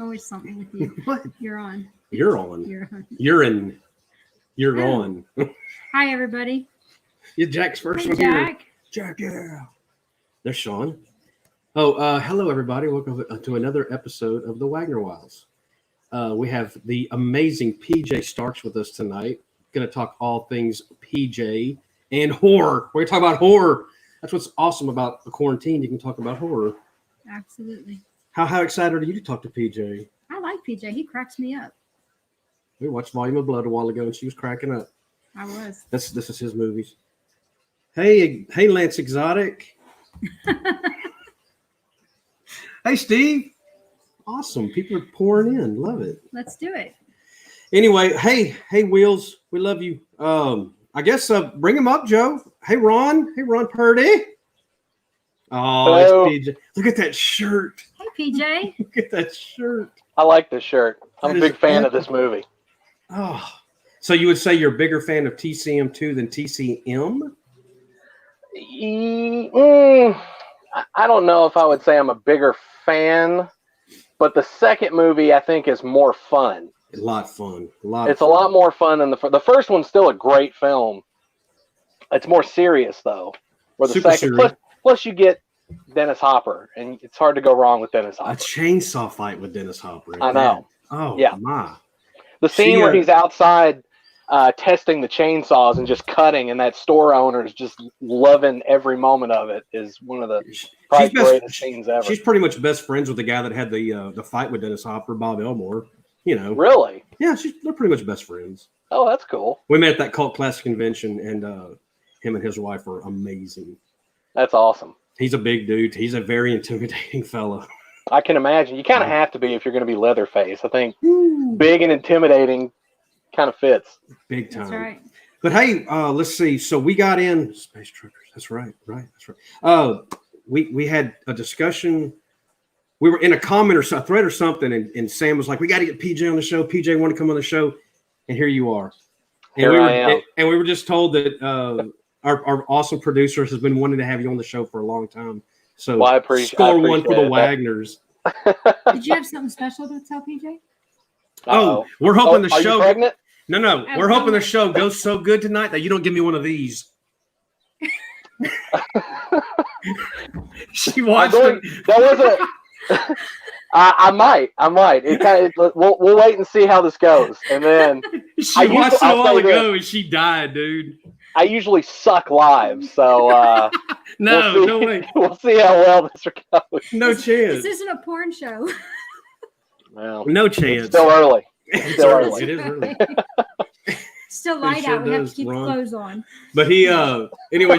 always something with you. What? You're on. You're on. You're on. You're in. You're Oh. on. Hi, everybody. Yeah, Jack's first Hey, one Jack. here. Jack, yeah. There's Sean. Oh, hello, everybody. Welcome to another episode of the Wagner Wiles. We have the amazing PJ Starks with us tonight. Going to talk all things PJ and horror. We're going to talk about horror. That's what's awesome about the quarantine. You can talk about horror. Absolutely. How excited are you to talk to PJ? I like PJ. He cracks me up. We watched Volume of Blood a while ago, and she was cracking up. I was. This is his movies. Hey, Lance Exotic. Hey, Steve. Awesome. People are pouring in. Love it. Let's do it. Anyway, hey, Wheels. We love you. I guess bring him up, Joe. Hey, Ron. Hey, Ron Purdy. Oh, it's PJ. Look at that shirt. Hey, PJ. Look at that shirt. I like this shirt. I'm That a big is fan epic. of this movie. Oh, so you would say you're a bigger fan of TCM2 than TCM? I don't know if I would say I'm a bigger fan, but the second movie I think is more fun. A lot of fun. It's a lot more fun than the first one's still a great film. It's more serious though. Where the Super second serious. plus you get Dennis Hopper, and it's hard to go wrong with Dennis A Hopper. chainsaw fight with Dennis Hopper. I know. Oh, Yeah. my. The scene where he's outside testing the chainsaws and just cutting, and that store owner is just loving every moment of it is one of the probably greatest scenes ever. She's pretty much best friends with the guy that had the fight with Dennis Hopper, Bob Elmore. You know. Really? Yeah, they're pretty much best friends. Oh, that's cool. We met at that Cult Classic convention, and him and his wife are amazing. That's awesome. He's a big dude. He's a very intimidating fellow. I can imagine. You kind of have to be if you're going to be Leatherface. I think big and intimidating kind of fits. Big time. That's right. But hey, let's see. So we got in Space Truckers. That's right. That's right. We had a discussion. We were in a comment or a thread or something, and Sam was like, "We got to get PJ on the show. PJ want to come on the show," and here you are. And Here I am. And we were just told that our awesome producer has been wanting to have you on the show for a long time. So Well, I appreciate one for the it. Wagners. Did you have something special to tell PJ? Oh, we're hoping the Are show. you pregnant? No, we're hoping the show goes so good tonight that you don't give me one of these. She watched it. That wasn't. I might. It kind of. We'll wait and see how this goes, and then She watched it a while ago and she died, dude. I usually suck live, so No way. We'll see how well this goes. No This chance. isn't a porn show. Well, No chance. it's still early. It's still early. early. It is early. Still light sure out. We have does, to keep Ron. the clothes on. But he, anyway,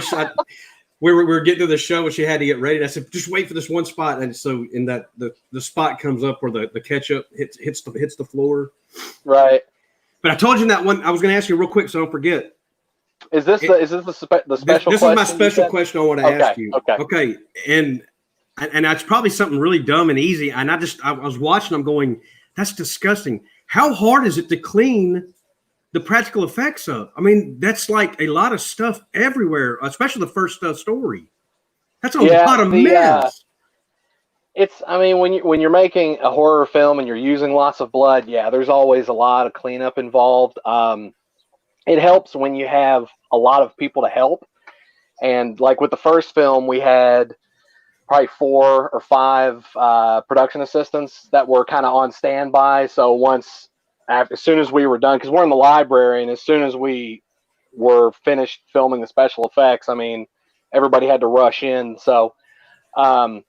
we were getting to the show and she had to get ready. And I said, just wait for this one spot. And so in that, the spot comes up where the ketchup hits the floor. Right. But I told you that one, I was going to ask you real quick so don't forget. Is this the special? This is my special question I want to ask you. Okay. And it's probably something really dumb and easy. And I was watching, I'm going, that's disgusting. How hard is it to clean the practical effects up? I mean, that's like a lot of stuff everywhere, especially the first story. That's a lot of mess. When you're making a horror film and you're using lots of blood, there's always a lot of cleanup involved. It helps when you have a lot of people to help. And like with the first film, we had probably 4 or 5 production assistants that were kind of on standby. So as soon as we were done, because we're in the library, and as soon as we were finished filming the special effects, everybody had to rush in. So, it's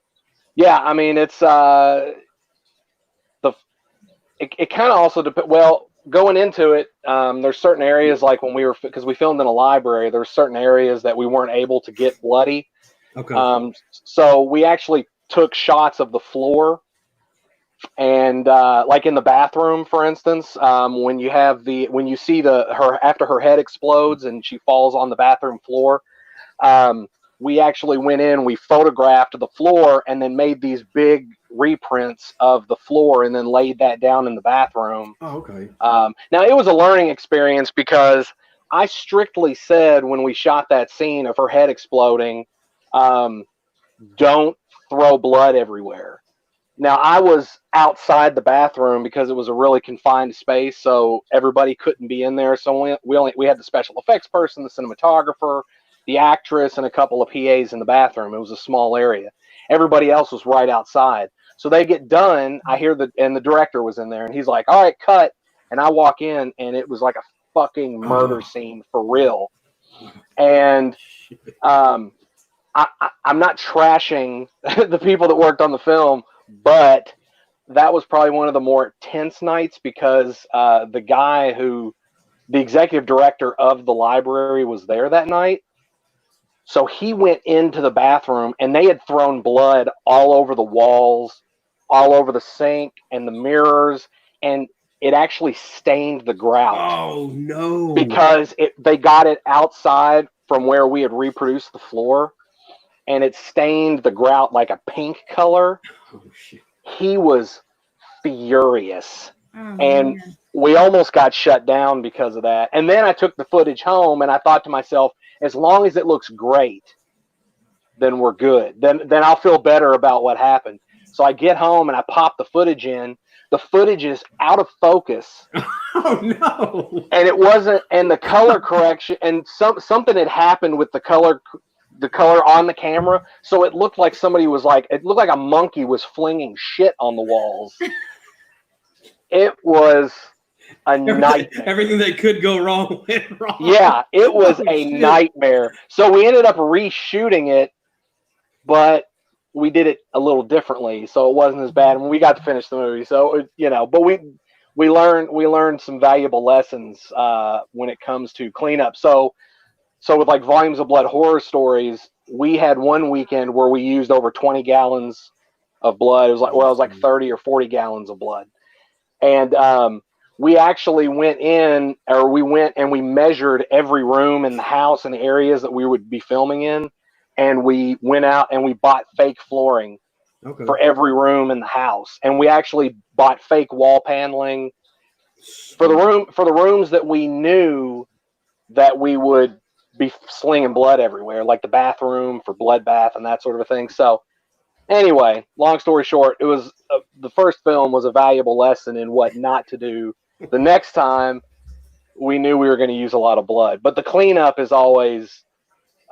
it kind of also depends. Well, going into it, there's certain areas like because we filmed in a library, there's certain areas that we weren't able to get bloody. Okay. So we actually took shots of the floor, and like in the bathroom, for instance, when you see her after her head explodes and she falls on the bathroom floor, we actually went in, we photographed the floor, and then made these big reprints of the floor, and then laid that down in the bathroom. Oh, okay. Now it was a learning experience because I strictly said when we shot that scene of her head exploding, don't throw blood everywhere. Now I was outside the bathroom because it was a really confined space, so everybody couldn't be in there. So we had the special effects person, the cinematographer, the actress, and a couple of PAs in the bathroom. It was a small area. Everybody else was right outside. So they get done. I hear and the director was in there, and he's like, "All right, cut." And I walk in, and it was like a fucking murder scene for real. And I'm not trashing the people that worked on the film, but that was probably one of the more tense nights because the executive director of the library was there that night. So he went into the bathroom, and they had thrown blood all over the walls, all over the sink and the mirrors, and it actually stained the grout. Oh, no. Because they got it outside from where we had reproduced the floor, and it stained the grout like a pink color. Oh, shit. He was furious. Oh, And man. we almost got shut down because of that. And then I took the footage home, and I thought to myself, as long as it looks great, then we're good. Then I'll feel better about what happened. So I get home, and I pop the footage in. The footage is out of focus. Oh, no. And it wasn't, and the color correction, and something had happened with the color on the camera. So it looked like it looked like a monkey was flinging shit on the walls. It was a nightmare. Everything that could go wrong went wrong. Yeah, it was a nightmare. So we ended up reshooting it, but we did it a little differently, so it wasn't as bad. And we got to finish the movie, so but we learned some valuable lessons when it comes to cleanup. So with like Volumes of Blood horror stories, we had one weekend where we used over 20 gallons of blood. It was like 30 or 40 gallons of blood, and we actually went and we measured every room in the house and the areas that we would be filming in. And we went out and we bought fake flooring for every room in the house. And we actually bought fake wall paneling for the rooms that we knew that we would be slinging blood everywhere, like the bathroom for bloodbath and that sort of a thing. So anyway, long story short, it was the first film was a valuable lesson in what not to do. The next time we knew we were going to use a lot of blood, but the cleanup is always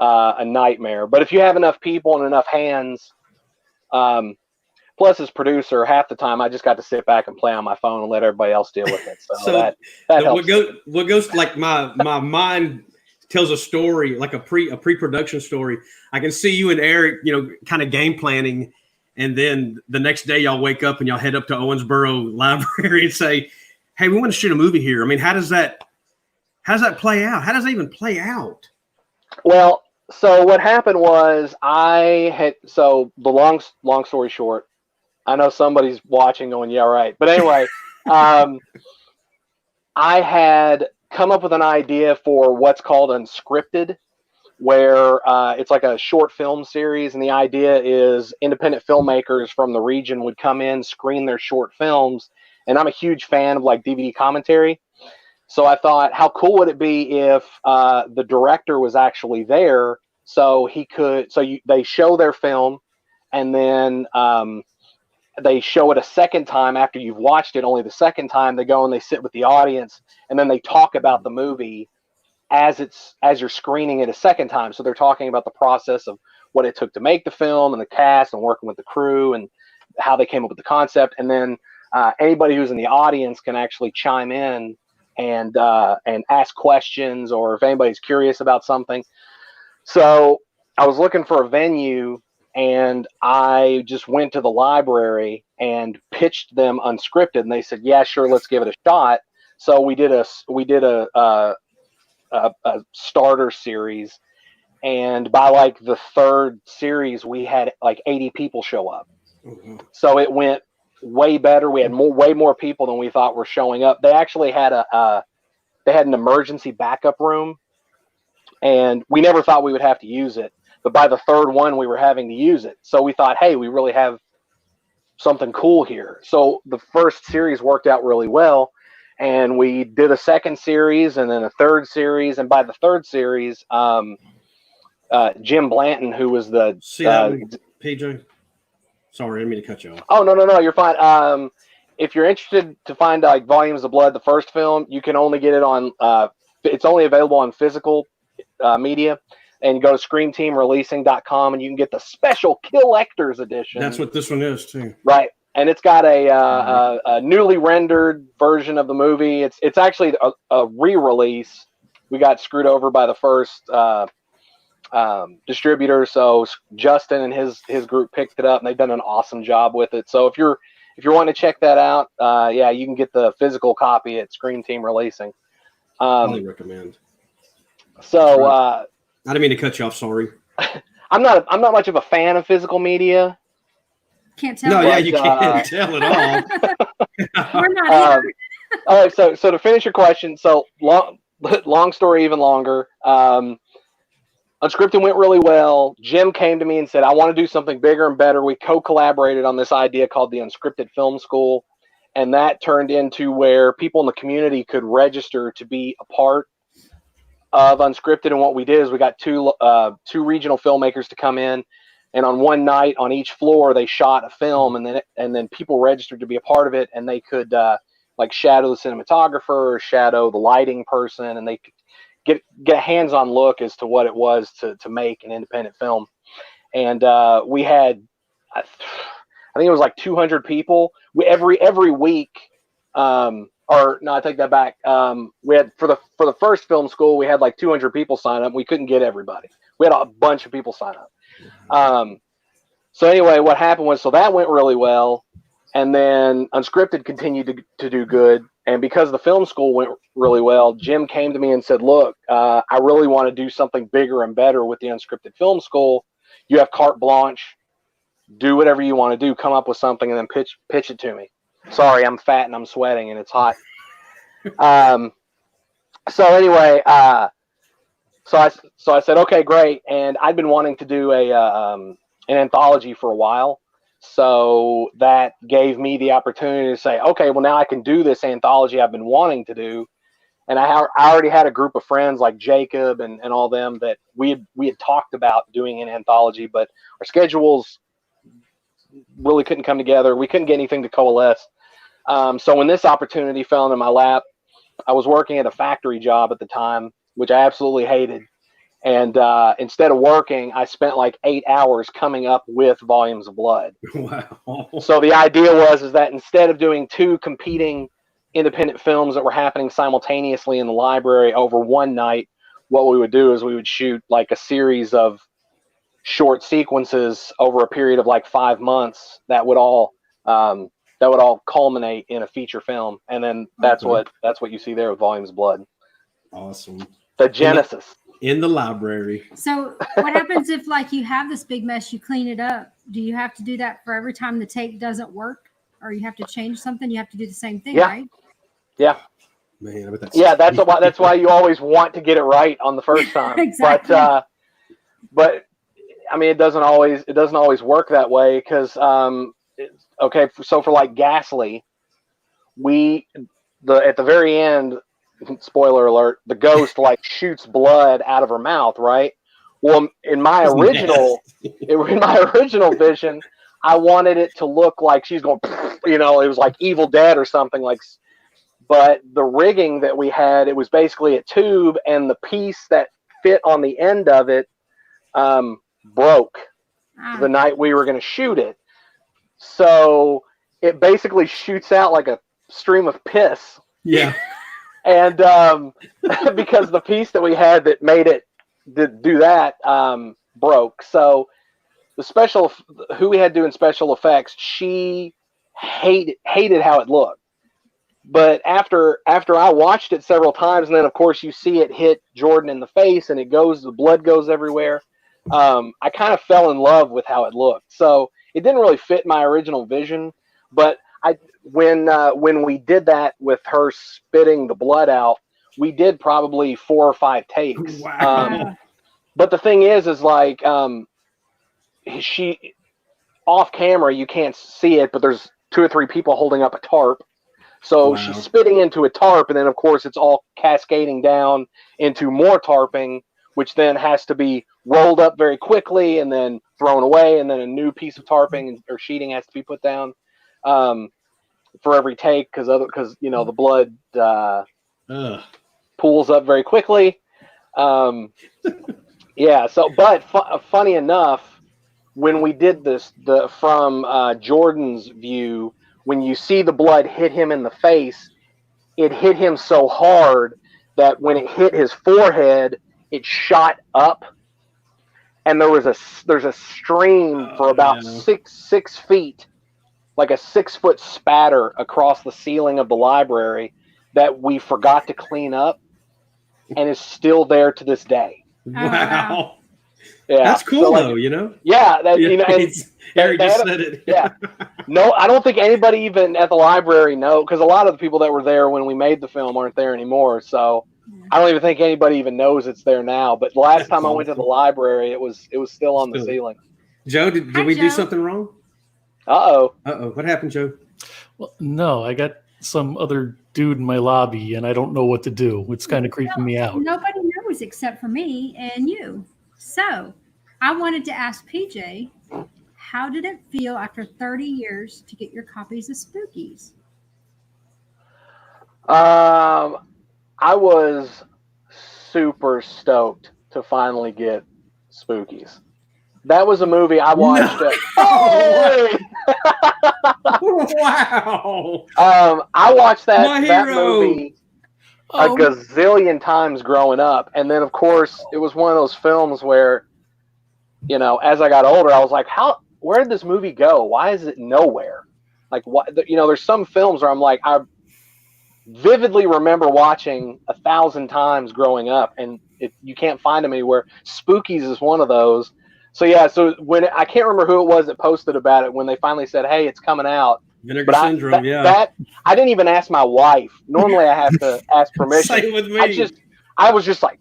a nightmare. But if you have enough people and enough hands, plus as producer, half the time I just got to sit back and play on my phone and let everybody else deal with it. So that helps. What goes like my mind tells a story, like a pre-production story. I can see you and Eric, kind of game planning, and then the next day y'all wake up and y'all head up to Owensboro Library and say, "Hey, we want to shoot a movie here." I mean, how does that play out? How does that even play out? Well, so what happened was the long story short, I know somebody's watching going, yeah, right. But anyway, I had come up with an idea for what's called Unscripted, where it's like a short film series. And the idea is independent filmmakers from the region would come in, screen their short films. And I'm a huge fan of like DVD commentary. So I thought, how cool would it be if the director was actually there, so they show their film, and then they show it a second time after you've watched it. Only the second time they go and they sit with the audience, and then they talk about the movie as you're screening it a second time. So they're talking about the process of what it took to make the film and the cast and working with the crew and how they came up with the concept. And then anybody who's in the audience can actually chime in and ask questions, or if anybody's curious about something. So I was looking for a venue, and I just went to the library and pitched them Unscripted, and they said, "Yeah, sure, let's give it a shot." So we did a starter series, and by like the third series, we had like 80 people show up. Mm-hmm. So it went way better. We had way more people than we thought were showing up. They actually had an emergency backup room, and we never thought we would have to use it. But by the third one, we were having to use it. So we thought, hey, we really have something cool here. So the first series worked out really well, and we did a second series and then a third series. And by the third series, Jim Blanton, who was the PJ. Sorry, I didn't mean to cut you off. Oh, no, you're fine. If you're interested to find like Volumes of Blood, the first film, you can only get it on. It's only available on physical media, and you go to ScreamTeamReleasing.com, and you can get the special Collector's Edition. That's what this one is too. Right, and it's got a newly rendered version of the movie. It's actually a re-release. We got screwed over by the first distributor, so Justin and his group picked it up, and they've done an awesome job with it. So if you're wanting to check that out, you can get the physical copy at Scream Team Releasing. Highly recommend. So I didn't mean to cut you off. Sorry. I'm not much of a fan of physical media. Can't tell. No, but, yeah, you can't tell at all. We're not either. All right, so to finish your question, so long story even longer. Unscripted went really well. Jim came to me and said, I want to do something bigger and better. We co-collaborated on this idea called the Unscripted Film School, and that turned into where people in the community could register to be a part of Unscripted. And what we did is we got two regional filmmakers to come in, and on one night on each floor they shot a film, and then people registered to be a part of it, and they could like shadow the cinematographer or shadow the lighting person, and they could get a hands-on look as to what it was to make an independent film. And we had, I think it was like 200 people. Every week, or no, I take that back. We had for the first film school, we had like 200 people sign up. We couldn't get everybody. We had a bunch of people sign up. So anyway, what happened was, so that went really well, and then Unscripted continued to do good. And because the film school went really well, Jim came to me and said, look, I really want to do something bigger and better with the Unscripted Film School. You have carte blanche. Do whatever you want to do. Come up with something and then pitch it to me. Sorry, I'm fat and I'm sweating and it's hot. So anyway, so I said, okay, great. And I'd been wanting to do an anthology for a while. So that gave me the opportunity to say, okay, well, now I can do this anthology I've been wanting to do. And I already had a group of friends like Jacob and all them that we had talked about doing an anthology, but our schedules really couldn't come together. We couldn't get anything to coalesce. So when this opportunity fell into my lap, I was working at a factory job at the time, which I absolutely hated. And instead of working, I spent like 8 hours coming up with Volumes of Blood. Wow. So the idea was that instead of doing two competing independent films that were happening simultaneously in the library over one night, what we would do is we would shoot like a series of short sequences over a period of like 5 months that would all culminate in a feature film. And then that's what you see there with Volumes of Blood. Awesome. The genesis. In the library. So what happens if like you have this big mess, you clean it up? Do you have to do that for every time the tape doesn't work, or you have to change something? You have to do the same thing, right? Yeah. Man, I bet that's why you always want to get it right on the first time. Exactly. But I mean, it doesn't always work that way because okay, so for like Ghastly, at the very end, spoiler alert, the ghost like shoots blood out of her mouth, right? Well, in my original vision, I wanted it to look like she's going, it was like Evil Dead or something like. But the rigging that we had, it was basically a tube, and the piece that fit on the end of it broke the night we were going to shoot it. So it basically shoots out like a stream of piss. Yeah. And because the piece that we had that made it do that broke. So who we had doing special effects, she hated how it looked. But after I watched it several times, and then of course you see it hit Jordan in the face, and the blood goes everywhere. I kind of fell in love with how it looked. So it didn't really fit my original vision, but when we did that with her spitting the blood out, we did probably 4 or 5 takes. Wow. But the thing is like she off camera you can't see it, but there's 2 or 3 people holding up a tarp. So she's spitting into a tarp, and then of course it's all cascading down into more tarping, which then has to be rolled up very quickly and then thrown away, and then a new piece of tarping or sheeting has to be put down for every take because the blood pools up very quickly. Yeah. So, but funny enough, when we did this, from Jordan's view, when you see the blood hit him in the face, it hit him so hard that when it hit his forehead, it shot up, and there's a stream for about 6 feet, like a 6-foot spatter across the ceiling of the library that we forgot to clean up, and is still there to this day. Wow. Yeah, that's cool though. Yeah, Eric just said it. Yeah. No, I don't think anybody even at the library because a lot of the people that were there when we made the film aren't there anymore. So I don't even think anybody even knows it's there now. But last time I went to the library, it was still on the ceiling. Joe, did we do something wrong? Uh-oh. What happened, Joe? Well, no, I got some other dude in my lobby, and I don't know what to do. It's kind of creeping me out. Nobody knows except for me and you. So I wanted to ask PJ, how did it feel after 30 years to get your copies of Spookies? I was super stoked to finally get Spookies. That was a movie I watched. Wow! I watched that movie a gazillion times growing up, and then of course it was one of those films where, as I got older, I was like, where did this movie go? Why is it nowhere? Like, what? There's some films where I'm like, I vividly remember watching 1,000 times growing up, and you can't find them anywhere. Spookies is one of those. So yeah, when I can't remember who it was that posted about it when they finally said, "Hey, it's coming out." Vinegar Syndrome, I didn't even ask my wife. Normally, I have to ask permission. Same with me. I was just like,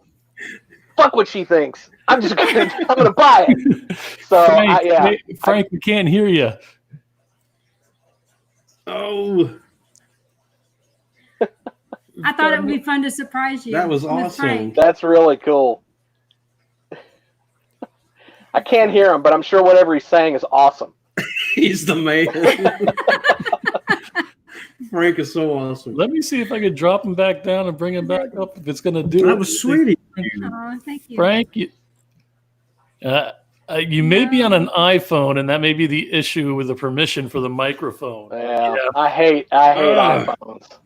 "Fuck what she thinks." I'm gonna buy it. So Frank, we can't hear you. Oh. I thought it would be fun to surprise you. That was awesome. That's really cool. I can't hear him, but I'm sure whatever he's saying is awesome. He's the man. Frank is so awesome. Let me see if I can drop him back down and bring him back up. If it's going to do that it. Was sweet. Oh, thank you. Frank, you may be on an iPhone, and that may be the issue with the permission for the microphone. Yeah. I hate iPhones.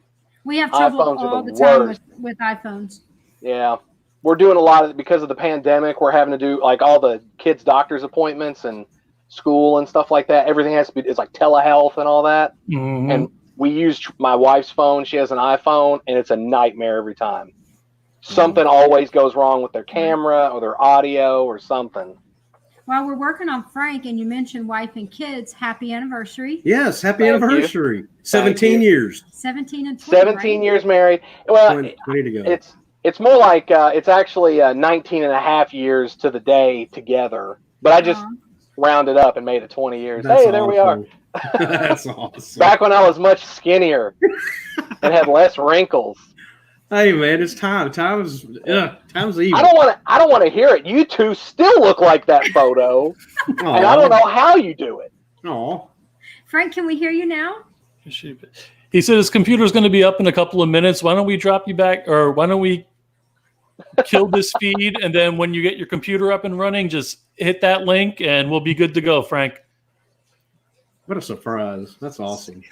We have trouble iPhones all the time with iPhones. Yeah. We're doing a lot of, because of the pandemic, we're having to do like all the kids' doctor's appointments and school and stuff like that. Everything has to be, it's like telehealth and all that. Mm-hmm. And we use my wife's phone. She has an iPhone, and it's a nightmare every time. Something always goes wrong with their camera or their audio or something. While we're working on Frank, and you mentioned wife and kids, happy anniversary. Yes, happy anniversary. 17 years. 17 and 20, 17 right? years married. Well, 20 to go. It's more like it's actually 19 and a half years to the day together. But I just rounded up and made it 20 years. That's Hey, there we are. That's awesome. Back when I was much skinnier and had less wrinkles. Hey man, it's time. Time's evil. I don't want to hear it. You two still look like that photo, and I don't know how you do it. Oh, Frank, can we hear you now? He said his computer's going to be up in a couple of minutes. Why don't we drop you back, or why don't we kill this feed, and then when you get your computer up and running, just hit that link, and we'll be good to go, Frank. what a surprise! That's awesome.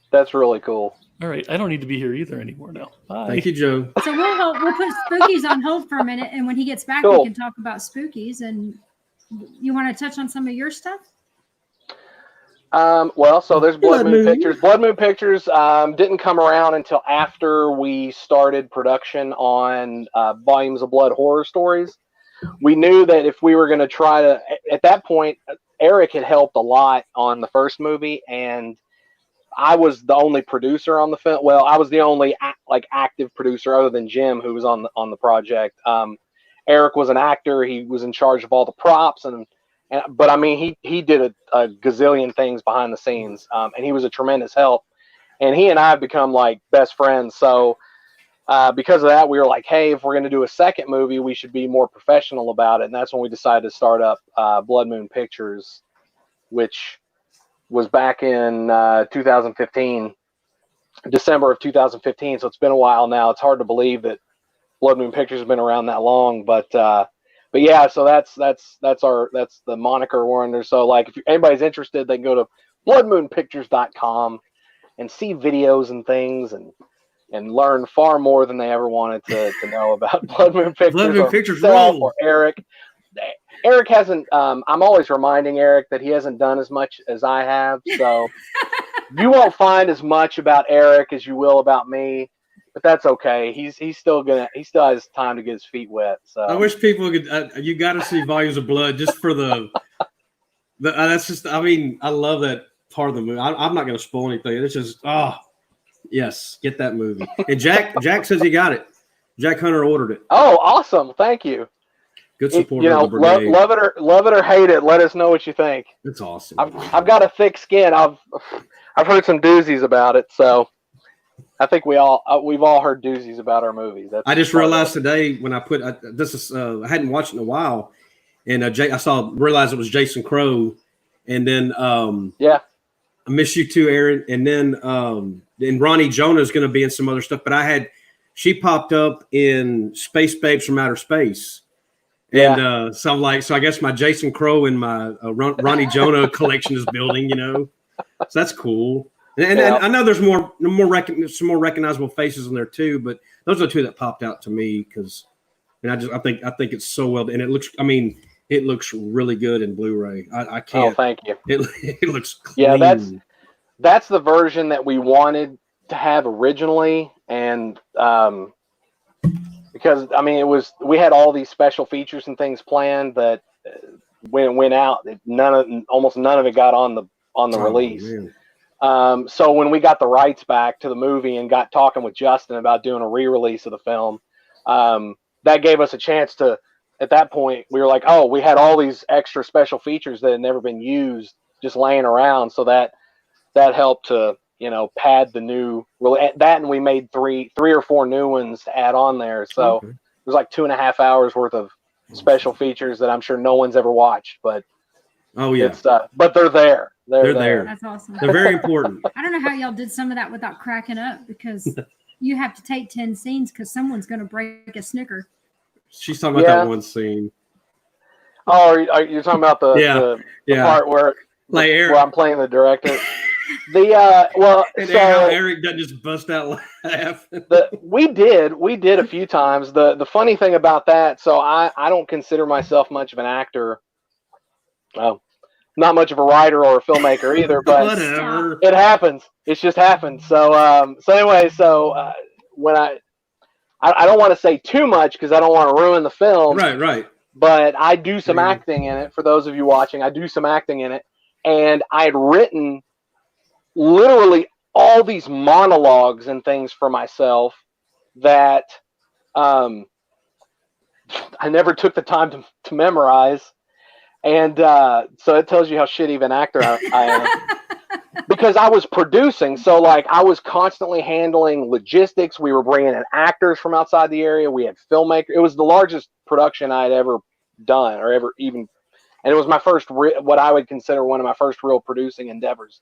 That's really cool. All right, I don't need to be here either anymore now. Bye. Thank you, Joe. So we'll put Spookies on hold for a minute, and when he gets back, Cool. we can talk about Spookies. And you want to touch on some of your stuff? Well, so there's Blood Moon Moon. Pictures. Blood Moon Pictures didn't come around until after we started production on Volumes of Blood horror stories. We knew that if we were going to try to, at that point, Eric had helped a lot on the first movie, and I was the only producer on the film. Well, I was the only active producer other than Jim, who was on the project. Eric was an actor. He was in charge of all the props, but I mean, he did a gazillion things behind the scenes, and he was a tremendous help. And he and I have become like best friends. So because of that, we were like, hey, if we're going to do a second movie, we should be more professional about it. And that's when we decided to start up Blood Moon Pictures, which was back in 2015, December of 2015. So it's been a while now. It's hard to believe that Blood Moon Pictures has been around that long, but yeah. So that's the moniker we're under. So like, if anybody's interested, they can go to bloodmoonpictures.com and see videos and things and learn far more than they ever wanted to know about Blood Moon Pictures. Blood Moon Pictures or Eric. Eric hasn't. I'm always reminding Eric that he hasn't done as much as I have. So you won't find as much about Eric as you will about me. But that's okay. He still has time to get his feet wet. So I wish people could. You got to see Volumes of Blood just for the. That's just. I mean, I love that part of the movie. I'm not going to spoil anything. It's just. Yes, get that movie. And Jack says he got it. Jack Hunter ordered it. Oh, awesome! Thank you. Good support of the brigade. Love it or hate it. Let us know what you think. It's awesome. I've got a thick skin. I've heard some doozies about it, so I think we've all heard doozies about our movies. I just realized today when I put I hadn't watched it in a while, and I realized it was Jason Crow, and then yeah, I miss you too, Aaron, and then Ronnie Jonah is going to be in some other stuff, but she popped up in Space Babes from Outer Space. And so I guess my Jason Crow and my Ronnie Jonah collection is building, so that's cool. And I know there's some more recognizable faces in there too, but those are the two that popped out to me because, I think it's so well, and it looks really good in Blu-ray. I can't. Oh, thank you. It looks clean. Yeah, that's the version that we wanted to have originally, and because we had all these special features and things planned that when it went out, almost none of it got on the release. Man. So when we got the rights back to the movie and got talking with Justin about doing a re-release of the film, that gave us a chance to. At that point, we were like, oh, we had all these extra special features that had never been used just laying around, so that helped to pad the new that, and we made three or four new ones to add on there. So It was like 2.5 hours worth of special features that I'm sure no one's ever watched, but but they're there. They're there. That's awesome. They're very important. I don't know how y'all did some of that without cracking up, because you have to take 10 scenes because someone's going to break a snicker. She's talking about that one scene. Oh, you're talking about the part where I'm playing the director. Eric doesn't just bust out laughing. We did a few times. The funny thing about that, so I don't consider myself much of an actor. Not much of a writer or a filmmaker either, but whatever. It happens. It's just happened. So when I don't want to say too much because I don't want to ruin the film. Right. But I do some acting in it. For those of you watching, I do some acting in it, and I had written literally all these monologues and things for myself that I never took the time to memorize. And so it tells you how shitty of an actor I am. Because I was producing, so I was constantly handling logistics. We were bringing in actors from outside the area. We had filmmakers. It was the largest production I'd ever done, or ever even, and it was my first, what I would consider one of my first real producing endeavors.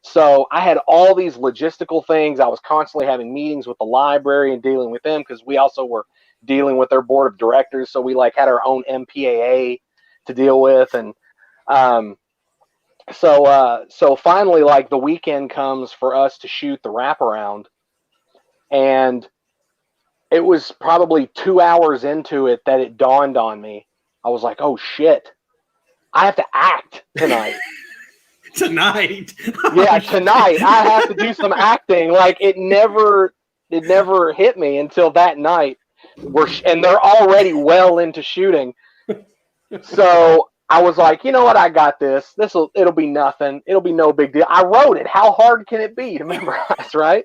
So I had all these logistical things. I was constantly having meetings with the library and dealing with them, because we also were dealing with their board of directors. So we had our own MPAA to deal with, and so finally, the weekend comes for us to shoot the wraparound, and it was probably 2 hours into it that it dawned on me. I was like, oh shit, I have to act tonight. Tonight. Yeah, tonight I have to do some acting. It never hit me until that night. And they're already well into shooting. So I was like, you know what? I got this. It'll be nothing. It'll be no big deal. I wrote it. How hard can it be to memorize, right?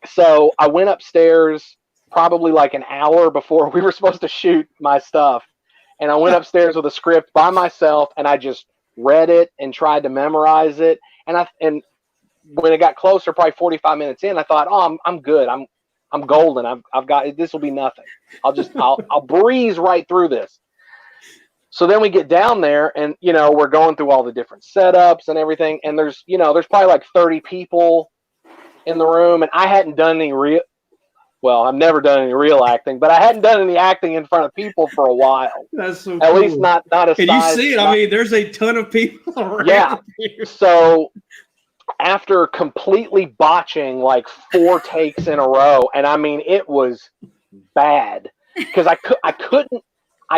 So I went upstairs probably an hour before we were supposed to shoot my stuff. And I went upstairs with a script by myself, and I just read it and tried to memorize it. And when it got closer, probably 45 minutes in, I thought, oh, I'm good. I'm golden. I've got, this will be nothing. I'll breeze right through this. So then we get down there and, we're going through all the different setups and everything. And there's probably like 30 people in the room. And I hadn't done any I've never done any real acting, but I hadn't done any acting in front of people for a while. That's so At cool. least not a Can size. you see it? I mean, there's a ton of people around. Yeah. You. So after completely botching like 4 takes in a row, and I mean, it was bad because I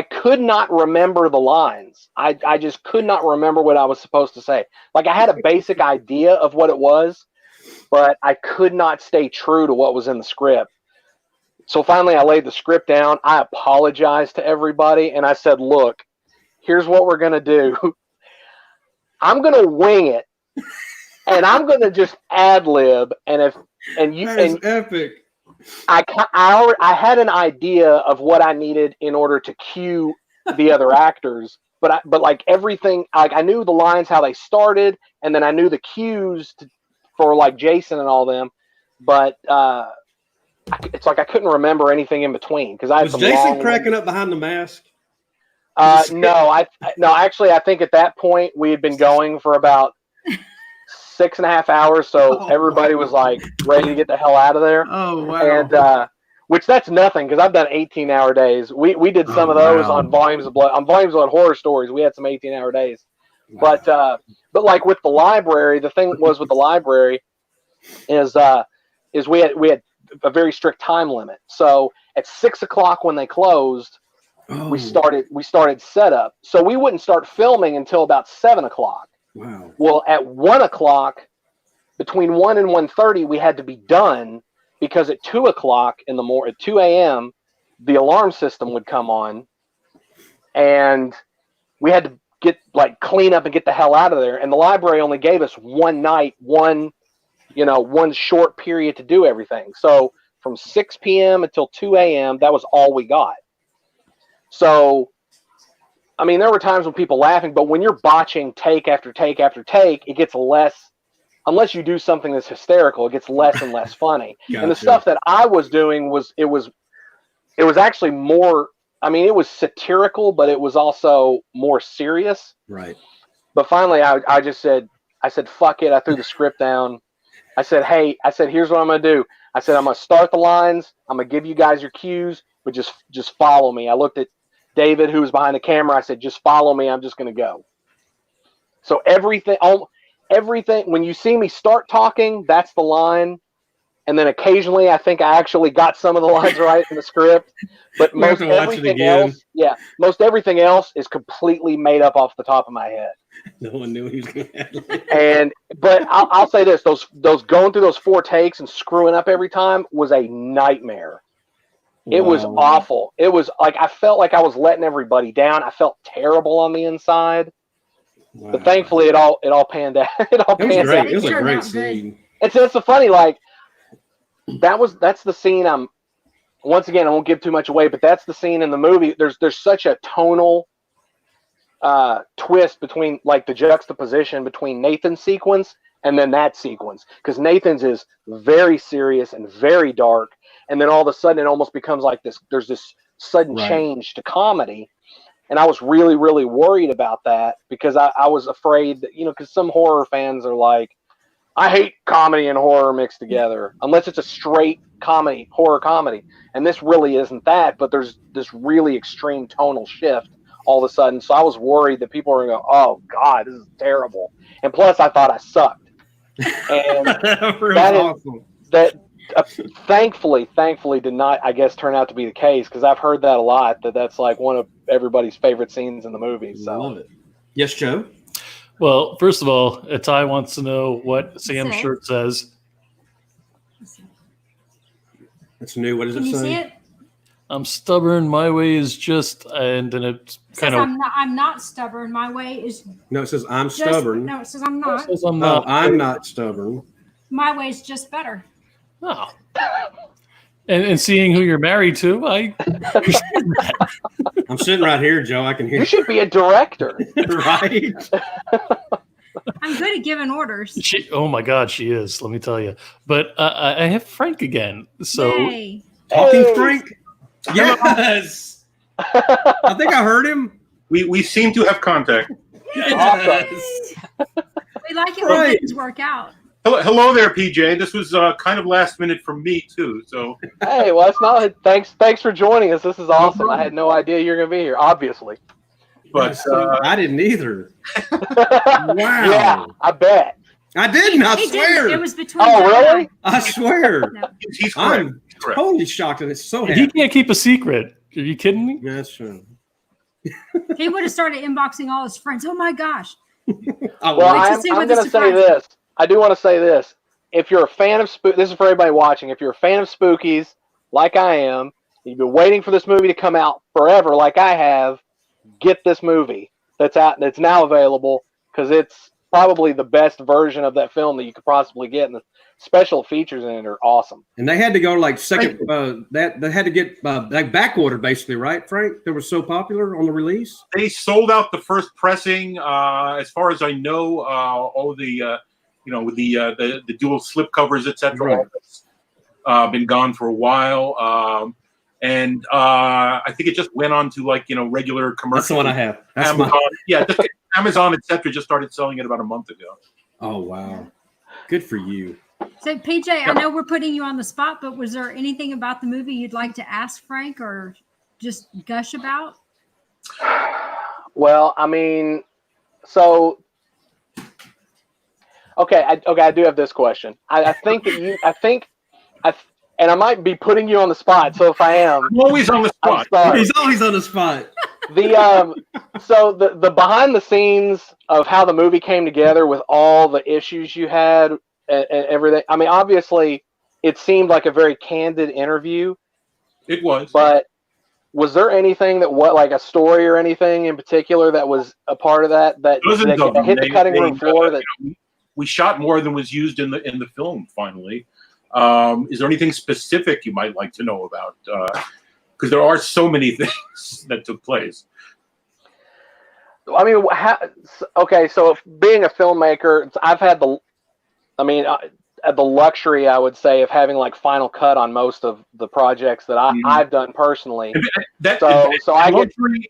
could not remember the lines. I just could not remember what I was supposed to say. Like I had a basic idea of what it was, but I could not stay true to what was in the script. So finally I laid the script down. I apologized to everybody and I said, look, here's what we're going to do. I'm going to wing it and I'm going to just ad lib. And Epic. I had an idea of what I needed in order to cue the other actors, but like everything, like I knew the lines, how they started, and then I knew the cues for like Jason and all them, but it's like I couldn't remember anything in between because I had was Jason cracking up behind the mask? No, actually, I think at that point we had been going for about 6.5 hours, so everybody was like ready to get the hell out of there. Oh wow! And which that's nothing because I've done 18-hour days. We did some of those on Volumes of Blood, on Volumes of Blood Horror Stories. We had some 18-hour days, but like with the library, the thing was with the library is we had a very strict time limit. So at 6 o'clock when they closed, we started setup. So we wouldn't start filming until about 7 o'clock. Wow. Well, at 1 o'clock, between 1 and 1:30, we had to be done because at 2 o'clock in the morning, at 2 a.m., the alarm system would come on, and we had to clean up and get the hell out of there. And the library only gave us one night, one short period to do everything. So from 6 p.m. until 2 a.m., that was all we got. So, I mean, there were times when people laughing, but when you're botching take after take after take, it gets less, unless you do something that's hysterical, it gets less and less funny. Gotcha. And the stuff that I was doing was actually more, I mean, it was satirical, but it was also more serious. Right. But finally, I said, fuck it. I threw the script down. I said, here's what I'm going to do. I said, I'm going to start the lines. I'm going to give you guys your cues, but just follow me. I looked at David, who was behind the camera. I said, just follow me. I'm just going to go. So everything, when you see me start talking, that's the line. And then occasionally, I think I actually got some of the lines right in the script. But most everything else is completely made up off the top of my head. No one knew he was going to. But I'll say this: those going through those 4 takes and screwing up every time was a nightmare. It was awful. It was like I felt like I was letting everybody down. I felt terrible on the inside. Wow. But thankfully, it all panned out. It was great. It was a great scene. It's so funny. Like that's the scene. Once again, I won't give too much away, but that's the scene in the movie. There's such a tonal twist between like the juxtaposition between Nathan's sequence and then that sequence, because Nathan's is very serious and very dark, and then all of a sudden it almost becomes like this. There's this sudden change to comedy, and I was really, really worried about that because I was afraid that, because some horror fans are like, I hate comedy and horror mixed together unless it's a straight horror comedy, and this really isn't that. But there's this really extreme tonal shift all of a sudden, so I was worried that people were going to go, "Oh God, this is terrible," and plus I thought I sucked. And that thankfully did not, I guess, turn out to be the case, because I've heard that a lot, that's like one of everybody's favorite scenes in the movie. So love it. Yes, Joe. Well, first of all, Ty wants to know what Sam's shirt says. It's new. What does Can it you say? See it? I'm stubborn. My way is just, and then it's kind of. I'm not stubborn. My way is. No, it says I'm stubborn. No, it says I'm not. It says I'm not. No, I'm not stubborn. My way is just better. Oh. And seeing who you're married to, I'm sitting right here, Joe. I can hear. You should be a director, right? I'm good at giving orders. Oh my God, she is. Let me tell you. But I have Frank again. So Yay. Talking Frank? Yes. I think I heard him. We seem to have contact. Yes. We like it when Right. things work out. Hello there, PJ. This was kind of last minute from me too. So Hey, well, it's not. Thanks for joining us. This is awesome. I had no idea you were going to be here. Obviously. but I didn't either. Wow. Yeah, I bet. I didn't. I He swear. didn't. It was between. Oh, John and really? I swear. I. No. he's correct. I'm He's correct. totally shocked and it's so he happy. can't keep a secret. Are you kidding me? That's true. He would have started inboxing all his friends. Oh my gosh. Oh, Well, Wait to I'm see what going the to say surprise this. I do want to say this. If you're a fan of this is for everybody watching. If you're a fan of Spookies, like I am, you've been waiting for this movie to come out forever, like I have, get this movie that's now available, because it's probably the best version of that film that you could possibly get, and the special features in it are awesome. and they had to go like second. They had to get like back ordered basically, right, Frank? They were so popular on the release. They sold out the first pressing. As far as I know, all the with the dual slip covers, etc. Right. All that's been gone for a while. And I think it just went on to regular commercial. That's the one I have. That's Amazon, just Amazon, etc. just started selling it about a month ago. Oh wow, good for you. So PJ, I know we're putting you on the spot, but was there anything about the movie you'd like to ask Frank or just gush about? Well, I mean, so okay, I do have this question. I think that and I might be putting you on the spot. So if I am, I'm always on the I'm spot. sorry. He's always on the spot. So the behind the scenes of how the movie came together with all the issues you had and everything. I mean, obviously, it seemed like a very candid interview. It was. But was there anything like a story or anything in particular that was a part of that Dozens of them. hit the cutting room floor? That we shot more than was used in the film. Finally, is there anything specific you might like to know about? Because there are so many things that took place. I mean, okay. So if being a filmmaker, I've had the luxury, I would say, of having like Final Cut on most of the projects that I've done personally.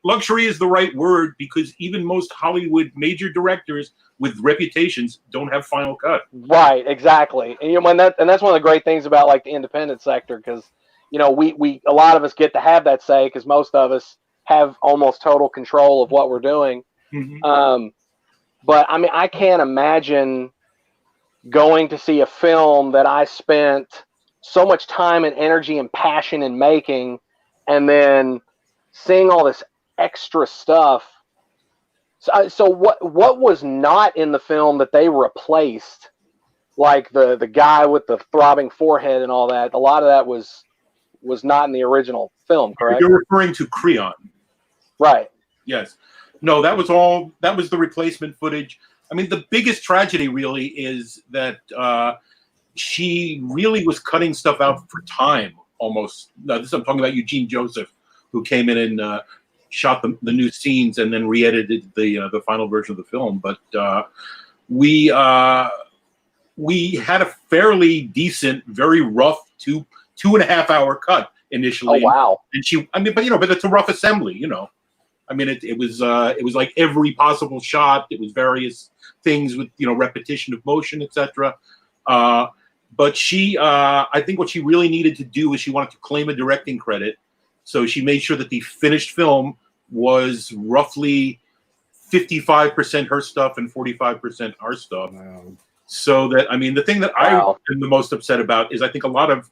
Luxury is the right word, because even most Hollywood major directors with reputations don't have Final Cut. Right, exactly. And that's one of the great things about like the independent sector, because we a lot of us get to have that say, because most of us have almost total control of what we're doing. Mm-hmm. But I mean, I can't imagine going to see a film that I spent so much time and energy and passion in making, and then seeing all this extra stuff. So what was not in the film that they replaced, like the guy with the throbbing forehead and all that? A lot of that was not in the original film, correct? You're referring to Creon. Right. Yes. No, that was the replacement footage. I mean, the biggest tragedy really is that she really was cutting stuff out for time almost. I'm talking about Eugene Joseph, who came in and shot the new scenes and then re-edited the final version of the film. But we had a fairly decent, very rough 2.5 hour cut initially. Oh wow! And but it's a rough assembly, I mean, it was like every possible shot. It was various things with repetition of motion, etc. But she, I think, what she really needed to do is she wanted to claim a directing credit, so she made sure that the finished film was roughly 55% her stuff and 45% our stuff. Wow. So that, I mean, the thing that I am the most upset about is I think a lot of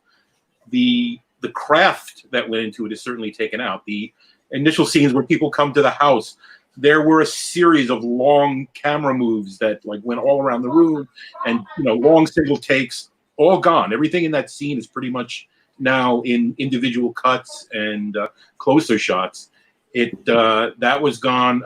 the craft that went into it is certainly taken out. The initial scenes where people come to the house, there were a series of long camera moves that like went all around the room, and long single takes, all gone. Everything in that scene is pretty much now in individual cuts and closer shots. That was gone.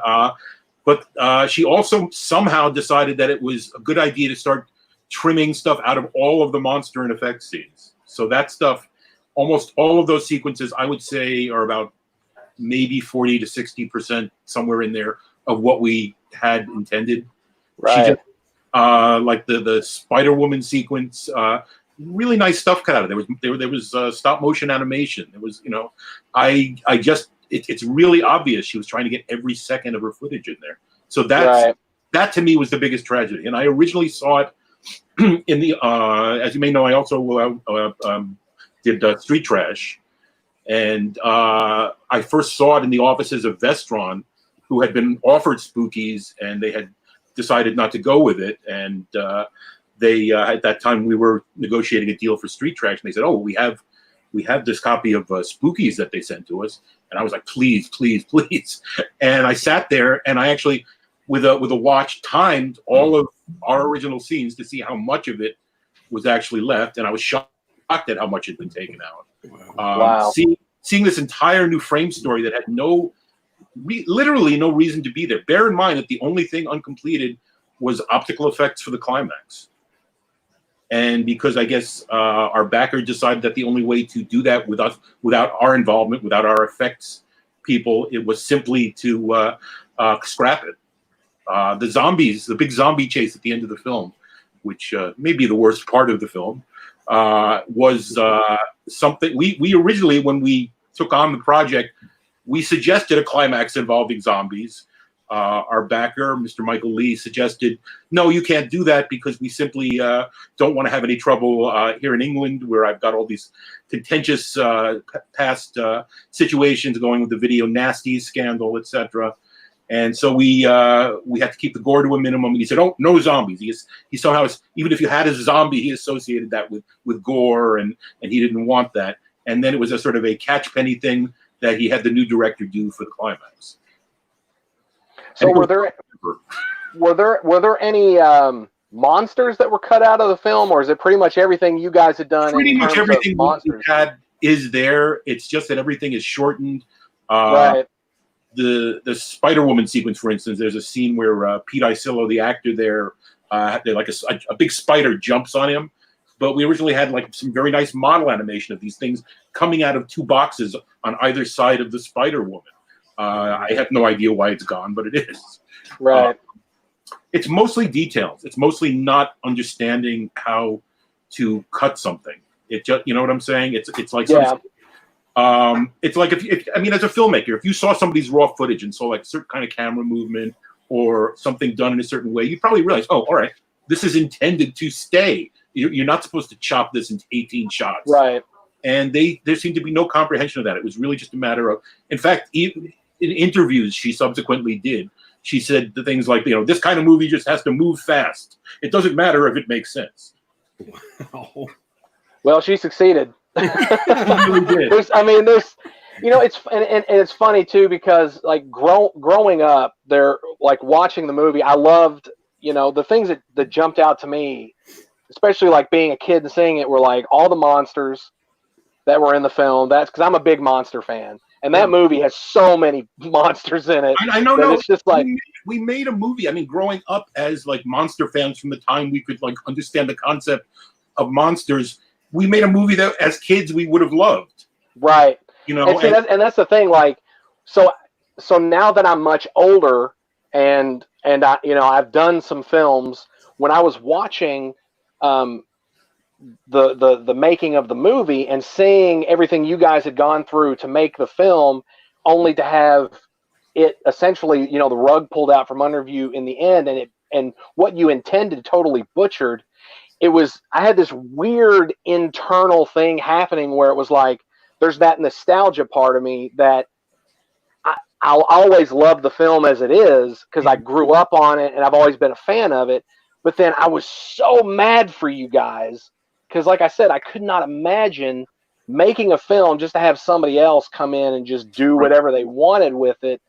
But she also somehow decided that it was a good idea to start trimming stuff out of all of the monster and effect scenes. So that stuff, almost all of those sequences, I would say, are about maybe 40 to 60%, somewhere in there, of what we had intended. Right. like the Spider Woman sequence. Really nice stuff cut out of it. There was stop motion animation. There was, it's really obvious she was trying to get every second of her footage in there. So that to me was the biggest tragedy. And I originally saw it in the, as you may know, I also did Street Trash. And I first saw it in the offices of Vestron, who had been offered Spookies, and they had decided not to go with it. And they at that time we were negotiating a deal for Street Trash, and they said, "Oh, we have this copy of Spookies that they sent to us." And I was like, "Please, please, please!" And I sat there, and I actually, with a watch, timed all of our original scenes to see how much of it was actually left, and I was shocked at how much had been taken out. Wow. Seeing this entire new frame story that had literally no reason to be there. Bear in mind that the only thing uncompleted was optical effects for the climax. And because I guess our backer decided that the only way to do that without our involvement, without our effects people, it was simply to scrap it. The zombies, the big zombie chase at the end of the film, which may be the worst part of the film, was something we originally, when we took on the project, we suggested a climax involving zombies. Our backer, Mr. Michael Lee, suggested, no, you can't do that because we simply don't want to have any trouble here in England, where I've got all these contentious past situations going with the video nasties scandal, etc. And so we had to keep the gore to a minimum. He said, "Oh, no zombies." He somehow, even if you had a zombie, he associated that with gore, and he didn't want that. And then it was a sort of a catch penny thing that he had the new director do for the climax. So were there any monsters that were cut out of the film, or is it pretty much everything you guys had done? Pretty much everything we had is there. It's just that everything is shortened. Right. The Spider Woman sequence, for instance, there's a scene where Pete Isillo, the actor there, like a big spider jumps on him. But we originally had like some very nice model animation of these things coming out of two boxes on either side of the Spider Woman. I have no idea why it's gone, but it is. Right. It's mostly details. It's mostly not understanding how to cut something. It just, you know what I'm saying? It's like it's like if I mean, as a filmmaker, if you saw somebody's raw footage and saw like a certain kind of camera movement or something done in a certain way, you'd probably realize, oh, all right, this is intended to stay. You're not supposed to chop this into 18 shots. Right. And there seemed to be no comprehension of that. It was really just a matter of, in fact, even in interviews she subsequently did, she said the things like, this kind of movie just has to move fast. It doesn't matter if it makes sense. Wow. Well, she succeeded. Really did. There's, it's funny too, because like growing up, they're like watching the movie. I loved, the things that jumped out to me, especially like being a kid and seeing it, were like all the monsters that were in the film. That's because I'm a big monster fan, and that movie has so many monsters in it. I know. No, it's just like we made a movie. I mean, growing up as like monster fans from the time we could like understand the concept of monsters, we made a movie that as kids we would have loved. Right. And that's the thing. Like, so now that I'm much older and I, I've done some films. When I was watching the making of the movie and seeing everything you guys had gone through to make the film, only to have it essentially, the rug pulled out from under you in the end, and what you intended totally butchered. I had this weird internal thing happening where it was like, there's that nostalgia part of me that I'll always love the film as it is because I grew up on it and I've always been a fan of it. But then I was so mad for you guys because, like I said, I could not imagine making a film just to have somebody else come in and just do whatever they wanted with it.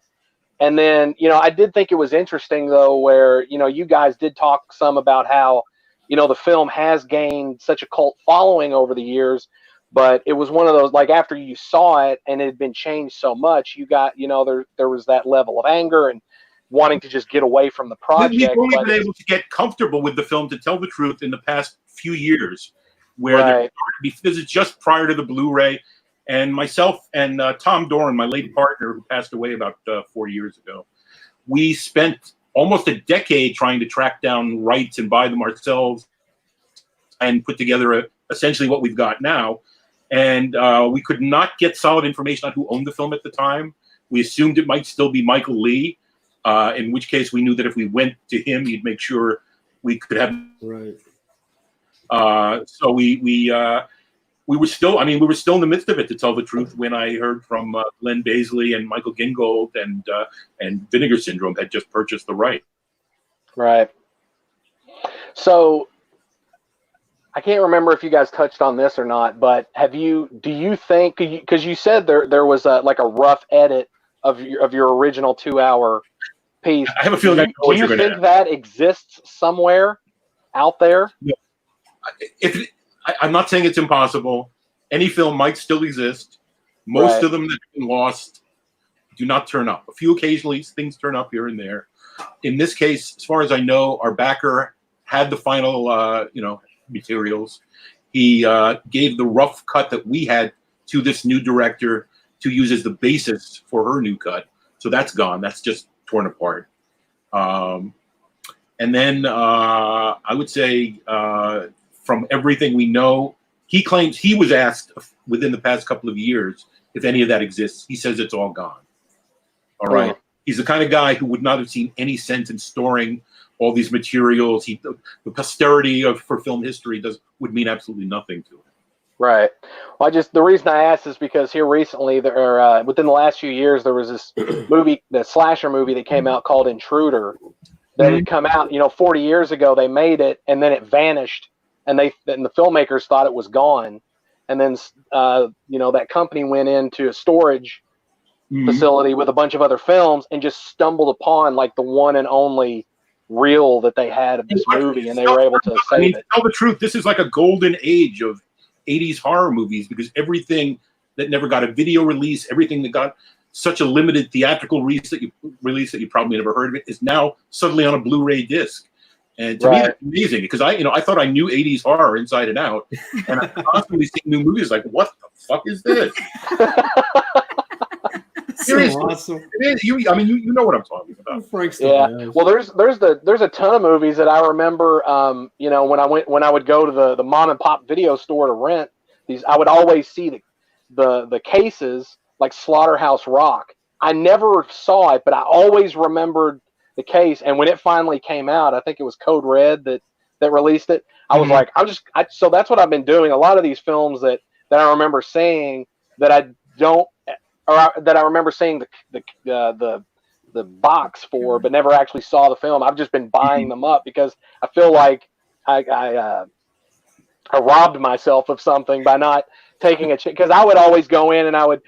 And then, I did think it was interesting, though, where, you guys did talk some about how, the film has gained such a cult following over the years. But it was one of those, like, after you saw it and it had been changed so much, you got, there was that level of anger and wanting to just get away from the project. We've only been able to get comfortable with the film, to tell the truth, in the past few years, where this is just prior to the Blu-ray. And myself and Tom Doran, my late partner, who passed away about 4 years ago, we spent almost a decade trying to track down rights and buy them ourselves and put together essentially what we've got now. And we could not get solid information on who owned the film at the time. We assumed it might still be Michael Lee, in which case we knew that if we went to him, he'd make sure we could have. Right. So we were still, we were still in the midst of it, to tell the truth, when I heard from Len Baisley and Michael Gingold and Vinegar Syndrome had just purchased the right. Right. So I can't remember if you guys touched on this or not, but do you think, because you said there was a rough edit of your original 2-hour piece. I have a feeling I know what you're going to Do you think that exists somewhere out there? Yeah. I'm not saying it's impossible. Any film might still exist. Most of them that have been lost do not turn up. A few occasionally things turn up here and there. In this case, as far as I know, our backer had the final materials. He gave the rough cut that we had to this new director to use as the basis for her new cut. So that's gone. That's just torn apart. And then I would say from everything we know, he claims he was asked within the past couple of years if any of that exists. He says it's all gone. All right. He's the kind of guy who would not have seen any sense in storing all these materials. The posterity for film history would mean absolutely nothing to him. Right. Well, the reason I asked is because here recently, within the last few years, there was this movie, the slasher movie that came out called Intruder, that had come out, 40 years ago. They made it, and then it vanished, and the filmmakers thought it was gone, and then that company went into a storage facility with a bunch of other films and just stumbled upon the one and only reel that they had of this movie, and they were able to save it. Tell the truth, this is like a golden age of 80s horror movies, because everything that never got a video release, everything that got such a limited theatrical release that you probably never heard of it, is now suddenly on a Blu-ray disc. And to me, that's amazing, because I thought I knew 80s horror inside and out, and I'm constantly seeing new movies like, what the fuck is this? Seriously, awesome. It is. You know what I'm talking about. Well, there's a ton of movies that I remember. When I would go to the mom and pop video store to rent these, I would always see the cases like Slaughterhouse Rock. I never saw it, but I always remembered the case. And when it finally came out, I think it was Code Red that released it. I was like, so that's what I've been doing. A lot of these films that I remember seeing that I remember seeing the box for, but never actually saw the film. I've just been buying them up because I feel like I robbed myself of something by not taking a chance. Because I would always go in and I would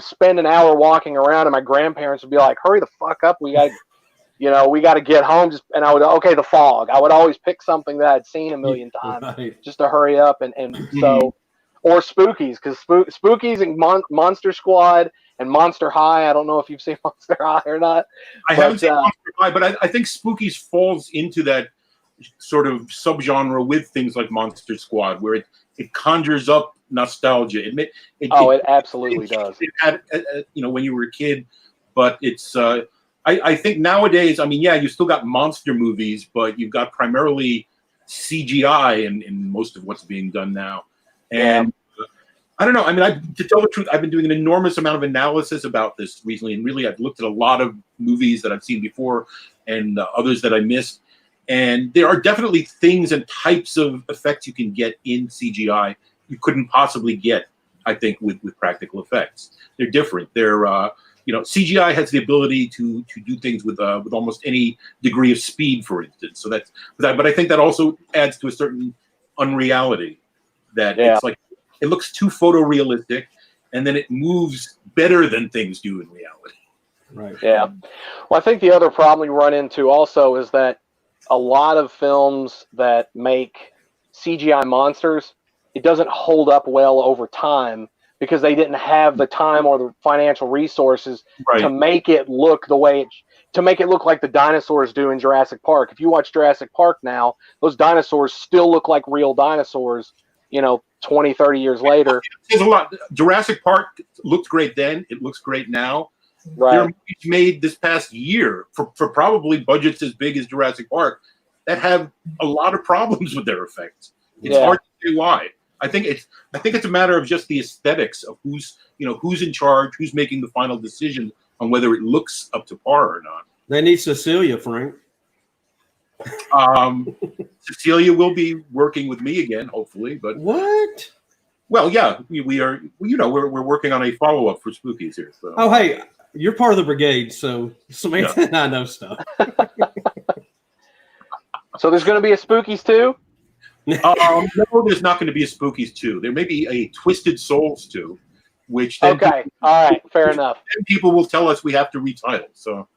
spend an hour walking around, and my grandparents would be like, "Hurry the fuck up, we got to get home." And I would, The Fog. I would always pick something that I'd seen a million times just to hurry up, and so. Or Spookies, because Spookies and Monster Squad and Monster High. I don't know if you've seen Monster High or not. I haven't seen Monster High, but I think Spookies falls into that sort of subgenre with things like Monster Squad, where it conjures up nostalgia. It absolutely does. It had, when you were a kid, but it's. I think nowadays, you still got monster movies, but you've got primarily CGI in most of what's being done now. And I don't know. To tell the truth, I've been doing an enormous amount of analysis about this recently, and really, I've looked at a lot of movies that I've seen before and others that I missed. And there are definitely things and types of effects you can get in CGI you couldn't possibly get, I think, with practical effects. They're different. They're CGI has the ability to do things with almost any degree of speed, for instance. So but I think that also adds to a certain unreality. It's like it looks too photorealistic, and then it moves better than things do in reality. Right. Yeah. Well, I think the other problem we run into also is that a lot of films that make CGI monsters, it doesn't hold up well over time because they didn't have the time or the financial resources to make it look to make it look like the dinosaurs do in Jurassic Park. If you watch Jurassic Park now, those dinosaurs still look like real dinosaurs. 20, 30 years later. There's a lot. Jurassic Park looked great then. It looks great now. Right. There are movies made this past year for probably budgets as big as Jurassic Park that have a lot of problems with their effects. It's hard to say why. I think it's a matter of just the aesthetics of who's in charge, who's making the final decision on whether it looks up to par or not. They need Cecilia, Frank. Cecilia will be working with me again, hopefully. But what? Well, yeah, we are. We're working on a follow up for Spookies here. So. Oh, hey, you're part of the brigade, so Samantha and I know stuff. So there's going to be a Spookies 2? No, there's not going to be a Spookies 2. There may be a Twisted Souls 2, which then all right, fair enough. Then people will tell us we have to retitle. So.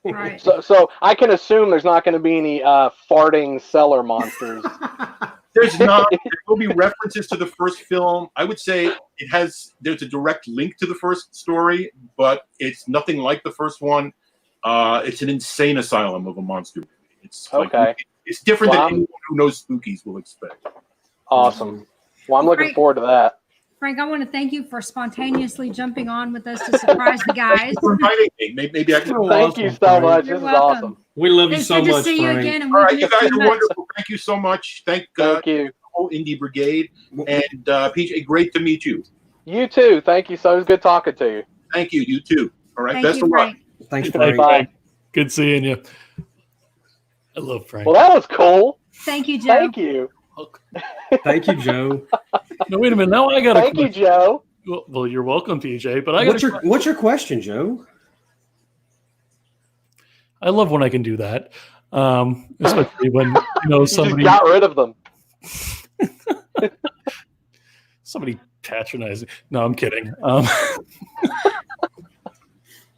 Right. So I can assume there's not going to be any farting cellar monsters. There's not. There will be references to the first film. I would say there's a direct link to the first story, but it's nothing like the first one. It's an insane asylum of a monster movie. It's it's different than anyone who knows Spookies will expect. Awesome. Well, I'm looking forward to that. Frank, I want to thank you for spontaneously jumping on with us to surprise the guys. Thanks for inviting me. Maybe I can. Thank you so much. You're this welcome. is awesome. We love you It's so good much, to see you Frank. again. And All we right, you miss guys are much. wonderful. Thank you so much. Thank you. The whole Indie Brigade. And PJ, great to meet you. You too. Thank you. So it was good talking to you. Thank you. You too. All right. Thank Best you, of luck. Frank. Thanks, Hey, Frank. Bye. Good seeing you. I love Frank. Well, that was cool. Thank you, Joe. Thank you. Thank you, Joe. No, wait a minute. Now I got Thank you, Joe. Well, you're welcome, PJ. But I got. What's your question, Joe? I love when I can do that, especially when You somebody just got rid of them. somebody patronizing. No, I'm kidding.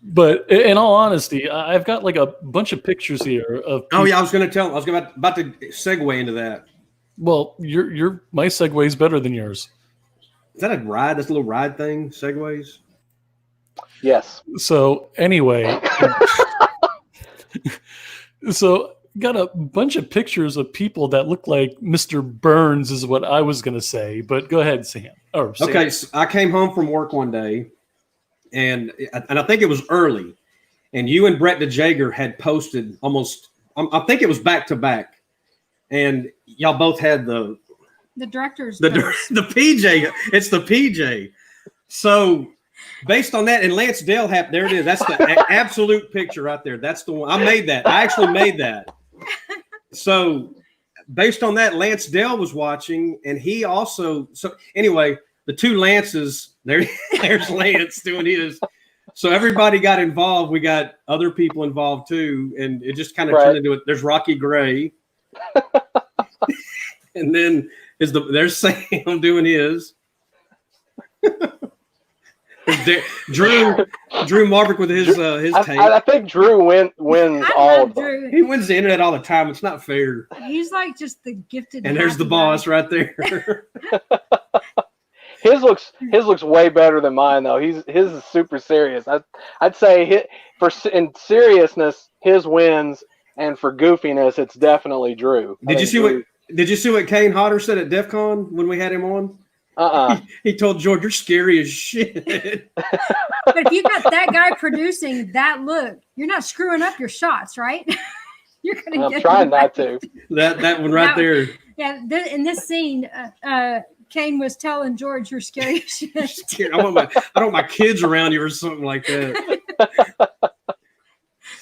But in all honesty, I've got like a bunch of pictures here of. Oh yeah, I was about to segue into that. Well, my segue is better than yours. Is that a ride? This little ride thing, segways? Yes. So anyway, so got a bunch of pictures of people that look like Mr. Burns is what I was going to say, but go ahead, Sam. Okay, so I came home from work one day, and I think it was early, and you and Brett DeJager had posted almost. I think it was back to back, and y'all both had the director's the post. PJ. It's the PJ. So based on that, and Lance Dale there it is. That's the absolute picture right there. That's the one. I made that. I actually made that. So based on that, Lance Dale was watching, and he also. So anyway, the two Lances. There's Lance doing his. So everybody got involved. We got other people involved too, and it just kind of turned into it. There's Rocky Gray, and then there's Sam doing his. Drew Marvick with his tape. I think Drew wins all of them. Drew. He wins the internet all the time. It's not fair. He's like just the gifted. And there's the boss right there. His looks way better than mine though. His is super serious. I'd say in seriousness his wins, and for goofiness it's definitely Drew. Did you see what Kane Hodder said at DEF CON when we had him on? He told George, "You're scary as shit." But if you got that guy producing that look, you're not screwing up your shots, right? You're gonna. I'm trying not to. That one right there. Yeah, in this scene, Kane was telling George, "You're scary as shit." I don't want my kids around you or something like that.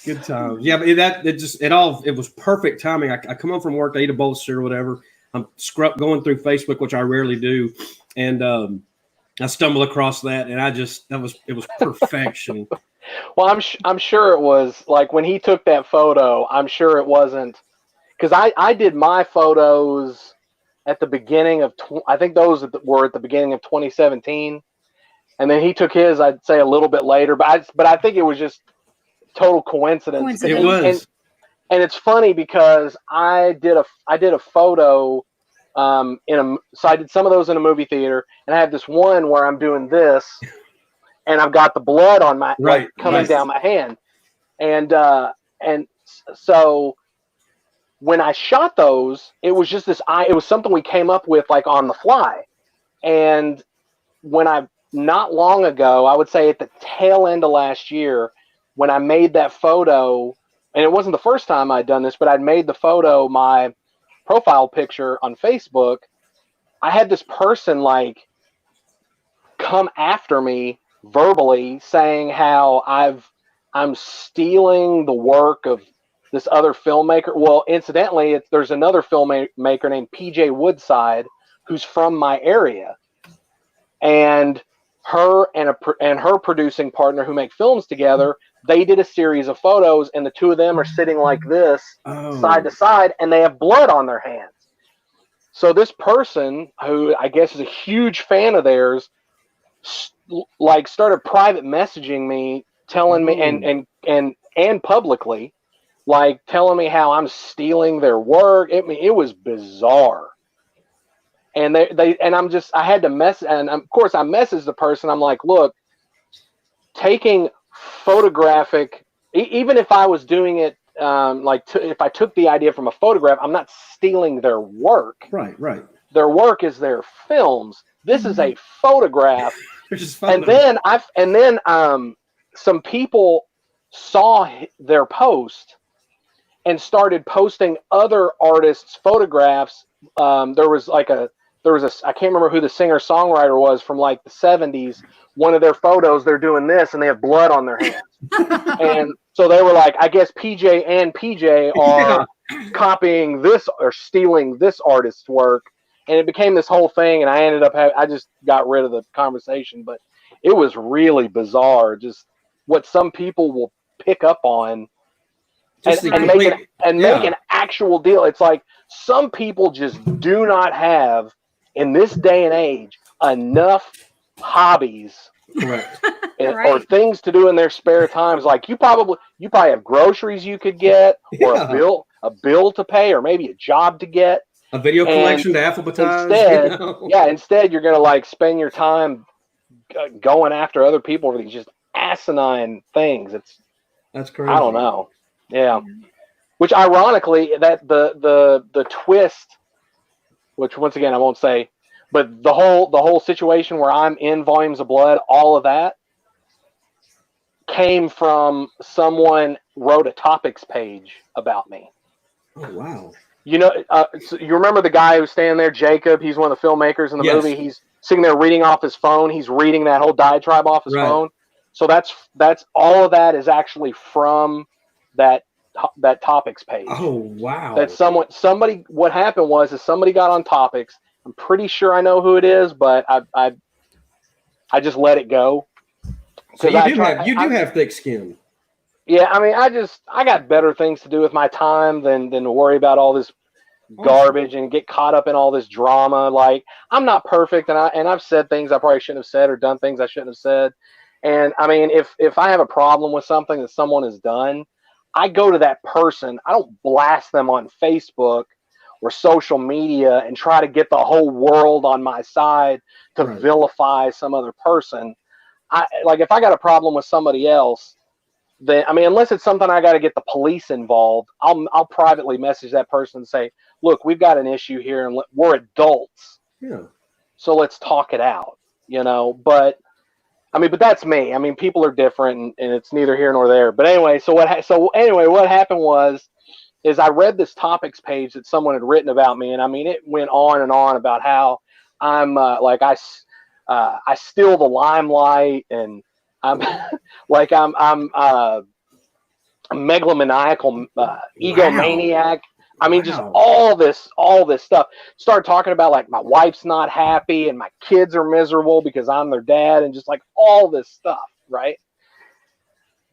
Good times. Yeah, but it was perfect timing. I come home from work, I eat a bowl of cereal, whatever. I'm going through Facebook, which I rarely do, and I stumble across that, and it was perfection. Well, I'm sure it was like when he took that photo. I'm sure it wasn't because I did my photos at the beginning of I think those were at the beginning of 2017, and then he took his I'd say a little bit later, but I think it was just total coincidence. It was. And it's funny because I did a photo so I did some of those in a movie theater, and I have this one where I'm doing this, and I've got the blood on my coming down my hand, and so when I shot those, it was just it was something we came up with like on the fly, and when I not long ago, I would say at the tail end of last year, when I made that photo, and it wasn't the first time I'd done this, but I'd made the photo my profile picture on Facebook. I had this person like come after me verbally saying how I'm stealing the work of this other filmmaker. Well, incidentally, there's another filmmaker named PJ Woodside who's from my area, and her and her producing partner who make films together, they did a series of photos, and the two of them are sitting like this, side to side, and they have blood on their hands. So this person, who I guess is a huge fan of theirs, like started private messaging me, telling me and publicly, like telling me how I'm stealing their work. It was bizarre. And I had to mess, and of course I messaged the person. I'm like, look, taking photographic, even if I was doing it, if I took the idea from a photograph, I'm not stealing their work. Right. Their work is their films. This is a photograph. And then some people saw their post and started posting other artists' photographs. There was I can't remember who the singer-songwriter was from like the 70s. One of their photos, they're doing this and they have blood on their hands. And so they were like, I guess PJ and PJ are copying this or stealing this artist's work. And it became this whole thing. And I ended up I just got rid of the conversation, but it was really bizarre. Just what some people will pick up on and make an actual deal. It's like some people just do not have, in this day and age, enough hobbies or things to do in their spare times. Like you probably have groceries you could get, or a bill to pay, or maybe a job to get, a video collection to alphabetize. Instead you're gonna like spend your time going after other people for these just asinine things. That's crazy. I don't know. Yeah. Which ironically, that the twist, which once again I won't say, but the whole situation where I'm in Volumes of Blood, all of that came from someone wrote a topics page about me. Oh wow. You know, so you remember the guy who's standing there, Jacob? He's one of the filmmakers in the movie. He's sitting there reading off his phone. He's reading that whole diatribe off his phone. So that's all of that is actually from that topics page. Oh wow. That somebody what happened was somebody got on topics. I'm pretty sure I know who it is, but I just let it go. So you do have thick skin. Yeah, I mean, I got better things to do with my time than to worry about all this garbage and get caught up in all this drama. Like, I'm not perfect, and I've said things I probably shouldn't have said, or done things I shouldn't have said. And I mean, if I have a problem with something that someone has done, I go to that person. I don't blast them on Facebook or social media and try to get the whole world on my side to vilify some other person. If I got a problem with somebody else, then, I mean, unless it's something I got to get the police involved, I'll privately message that person and say, look, we've got an issue here, and we're adults. Yeah. So let's talk it out, you know. But I mean, but that's me. I mean, people are different, and it's neither here nor there. But anyway, what happened was I read this topics page that someone had written about me, and I mean, it went on and on about how I'm I steal the limelight, and I'm I'm a megalomaniacal egomaniac. I mean, just all this stuff. Start talking about like my wife's not happy and my kids are miserable because I'm their dad, and just like all this stuff, right?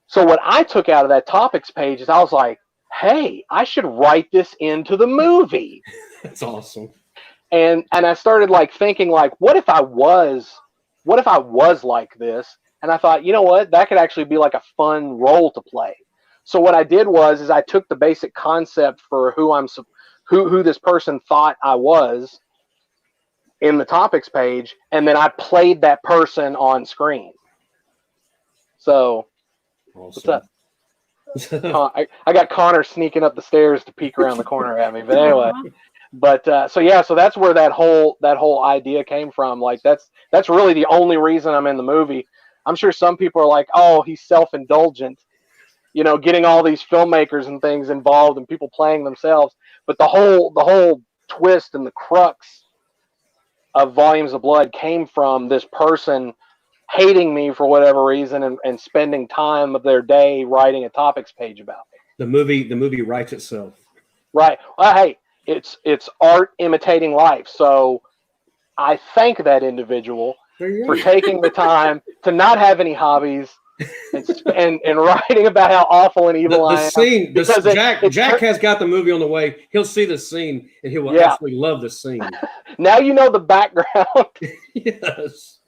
So what I took out of that topics page is I was like, hey, I should write this into the movie. That's awesome. And I started like thinking like, what if I was like this? And I thought, you know what, that could actually be like a fun role to play. So what I did was I took the basic concept for who this person thought I was in the topics page, and then I played that person on screen. So, awesome. What's up? I got Connor sneaking up the stairs to peek around the corner at me. But anyway, But so that's where that whole idea came from. Like that's really the only reason I'm in the movie. I'm sure some people are like, oh, he's self-indulgent, getting all these filmmakers and things involved and people playing themselves. But the whole twist and the crux of Volumes of Blood came from this person hating me for whatever reason and spending time of their day writing a topics page about me. The movie writes itself. Right. Well, hey, it's art imitating life. So I thank that individual for taking the time to not have any hobbies and writing about how awful and evil I am. Scene, Jack has got the movie on the way. He'll see the scene and he will absolutely love the scene. Now you know the background. Yes,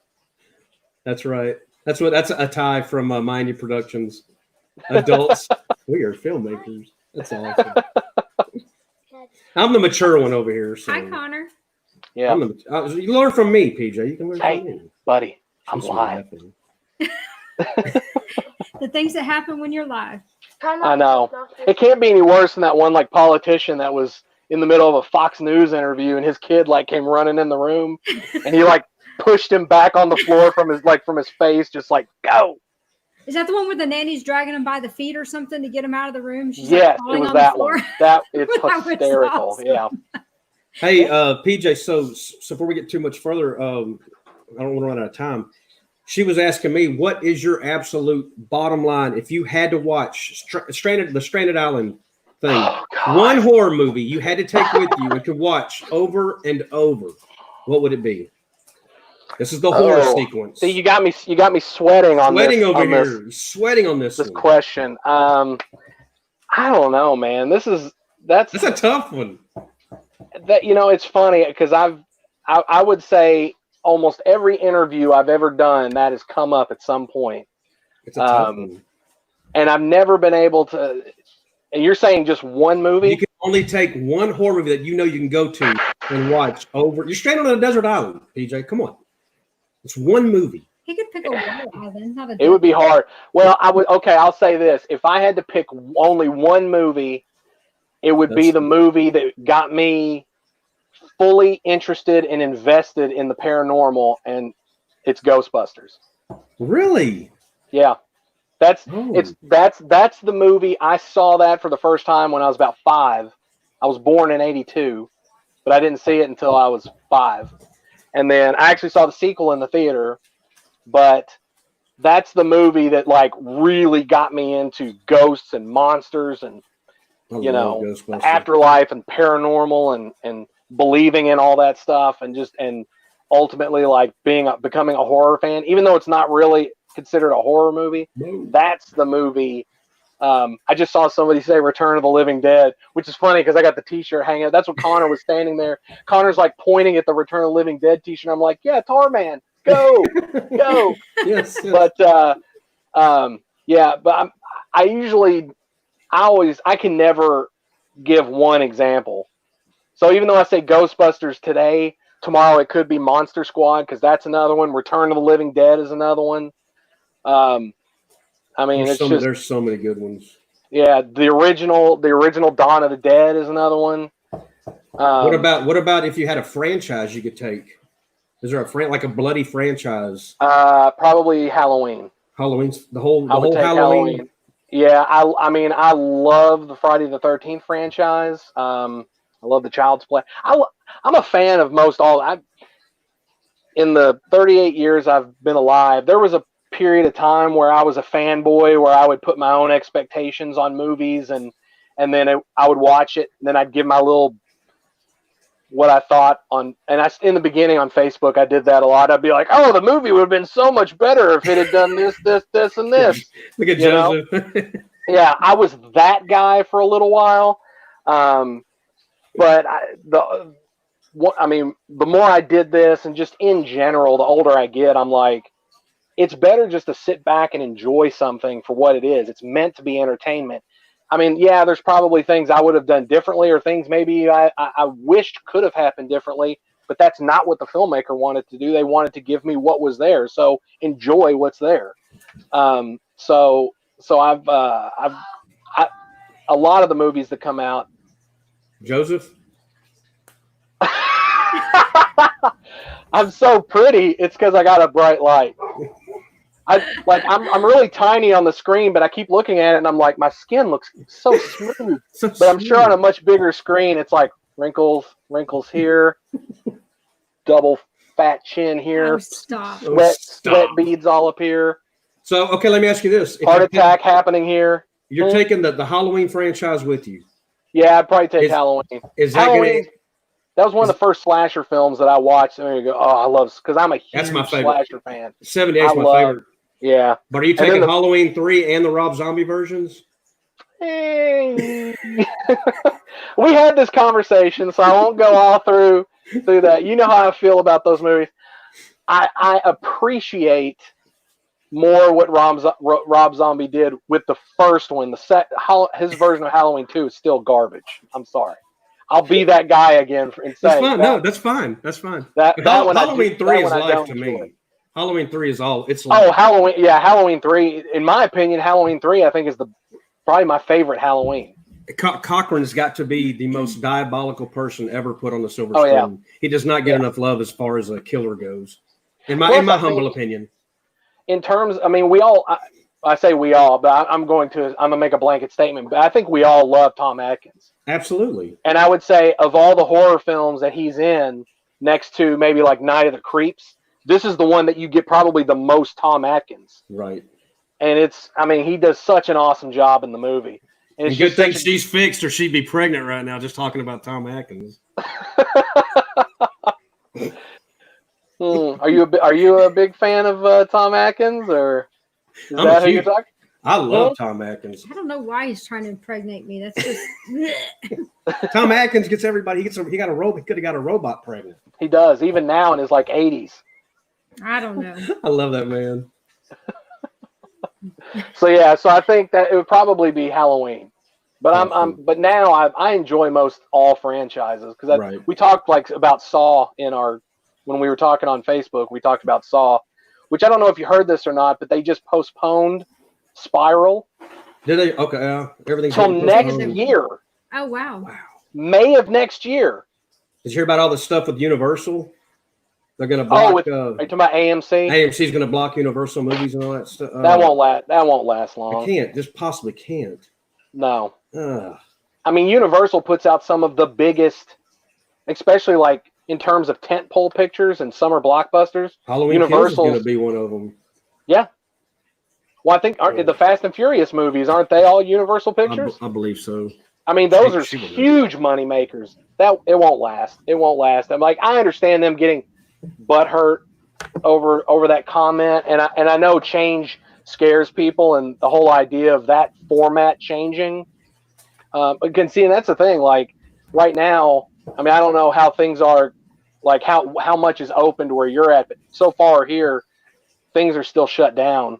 that's right. That's a tie from Mindy Productions. Adults, we are filmmakers. That's awesome. I'm the mature one over here. So. Hi, Connor. Yeah, you learn from me, PJ. You can learn from me, buddy. I'm live. The things that happen when you're live. I know. It can't be any worse than that one politician that was in the middle of a Fox News interview and his kid came running in the room and he pushed him back on the floor from his face, just go. Is that the one where the nanny's dragging him by the feet or something to get him out of the room? She's yes, it was that one. It's that hysterical. Awesome. Yeah. Hey, PJ. So before we get too much further, I don't want to run out of time. She was asking me, what is your absolute bottom line if you had to watch the Stranded Island thing? One horror movie you had to take with you and could watch over and over. What would it be? This is the horror sequence. See, you got me sweating on Sweating on this question. I don't know, man. That's a tough one. That it's funny because I would say almost every interview I've ever done that has come up at some point. It's a tough one. And I've never been able to. And you're saying just one movie? You can only take one horror movie that you can go to and watch over. You're stranded on a desert island, PJ. Come on. It's one movie. He could pick a water island, not a. It would be hard. Well, I would. Okay, I'll say this: if I had to pick only one movie, it would be the movie that got me fully interested and invested in the paranormal, and it's Ghostbusters. Really? Yeah, that's the movie. I saw that for the first time when I was about 5. I was born in '82, but I didn't see it until I was 5. And then I actually saw the sequel in the theater, but that's the movie that really got me into ghosts and monsters and afterlife and paranormal and believing in all that stuff and ultimately becoming a horror fan, even though it's not really considered a horror movie. No. That's the movie. I just saw somebody say Return of the Living Dead, which is funny because I got the t-shirt hanging up. That's what Connor was standing there. Connor's pointing at the Return of the Living Dead t-shirt. I'm like, yeah, Tarman, go. Yes. But but I can never give one example. So even though I say Ghostbusters today, tomorrow it could be Monster Squad because that's another one. Return of the Living Dead is another one. There's so many good ones. Yeah, the original Dawn of the Dead is another one. What about if you had a franchise you could take? Is there a bloody franchise? Probably Halloween. Halloween's the whole Halloween. Yeah, I love the Friday the 13th franchise. I love the Child's Play. I'm a fan of most all. In the 38 years I've been alive, there was a period of time where I was a fanboy, where I would put my own expectations on movies, and then I would watch it, and then I'd give my little what I thought on. And in the beginning on Facebook, I did that a lot. I'd be like, "Oh, the movie would have been so much better if it had done this, and this." Look at Joseph. Yeah, I was that guy for a little while, but the more I did this, and just in general, the older I get, I'm like, it's better just to sit back and enjoy something for what it is. It's meant to be entertainment. There's probably things I would have done differently, or things maybe I wished could have happened differently, but that's not what the filmmaker wanted to do. They wanted to give me what was there. So enjoy what's there. So I've a lot of the movies that come out. Joseph? I'm so pretty. It's because I got a bright light. I'm really tiny on the screen, but I keep looking at it and I'm like, my skin looks so smooth. But I'm sure on a much bigger screen, it's like wrinkles here, double fat chin here, Oh, stop. sweat beads all up here. So, okay, let me ask you this. Heart attack happening here. You're taking the Halloween franchise with you. Yeah, I'd probably take Halloween. Is that Halloween? That was one of the first slasher films that I watched. And there you go. Oh, I love, because I'm a huge slasher fan. 78 is my favorite. Yeah. But are you taking Halloween 3 and the Rob Zombie versions? We had this conversation, so I won't go all through that. You know how I feel about those movies. I appreciate more what Rob Zombie did with the first one. His version of Halloween 2 is still garbage. I'm sorry. I'll be that guy again and say that's fine. No, that's fine. That's fine. Halloween 3 is life to me. Halloween 3 is all. It's life. Halloween. Yeah, Halloween 3. In my opinion, Halloween 3 I think is probably my favorite Halloween. Cochran's got to be the most diabolical person ever put on the silver screen. Yeah. He does not get enough love as far as a killer goes, in my humble opinion. In terms, I mean, I say we all, but I'm gonna make a blanket statement. But I think we all love Tom Atkins. Absolutely. And I would say of all the horror films that he's in, next to maybe like Night of the Creeps, this is the one that you get probably the most Tom Atkins. Right. And he does such an awesome job in the movie. And it's good thing she's fixed or she'd be pregnant right now just talking about Tom Atkins. Are you a big fan of Tom Atkins, or is that who you're talking? I love Tom Atkins. I don't know why he's trying to impregnate me. That's just Tom Atkins gets everybody. He could have got a robot pregnant. He does, even now in his 80s. I don't know. I love that man. So I think that it would probably be Halloween. But but now I enjoy most all franchises, because we talked about Saw when we were talking on Facebook. We talked about Saw, which I don't know if you heard this or not, but they just postponed Spiral. Did they? Okay, everything's till next year. Oh wow! May of next year. Did you hear about all the stuff with Universal? They're going to block. Are you talking about AMC? AMC's going to block Universal movies and all that stuff. That won't last long. It can't. Just possibly can't. No. I mean, Universal puts out some of the biggest, especially in terms of tentpole pictures and summer blockbusters. Halloween Kills is going to be one of them. Yeah. Well, I think the Fast and Furious movies, aren't they all Universal Pictures? I believe so. I mean, those are huge money makers. It won't last. It won't last. I understand them getting butthurt over that comment, and I know change scares people, and the whole idea of that format changing. And that's the thing. Right now, I mean, I don't know how things are, how much is open to where you're at, but so far here, things are still shut down.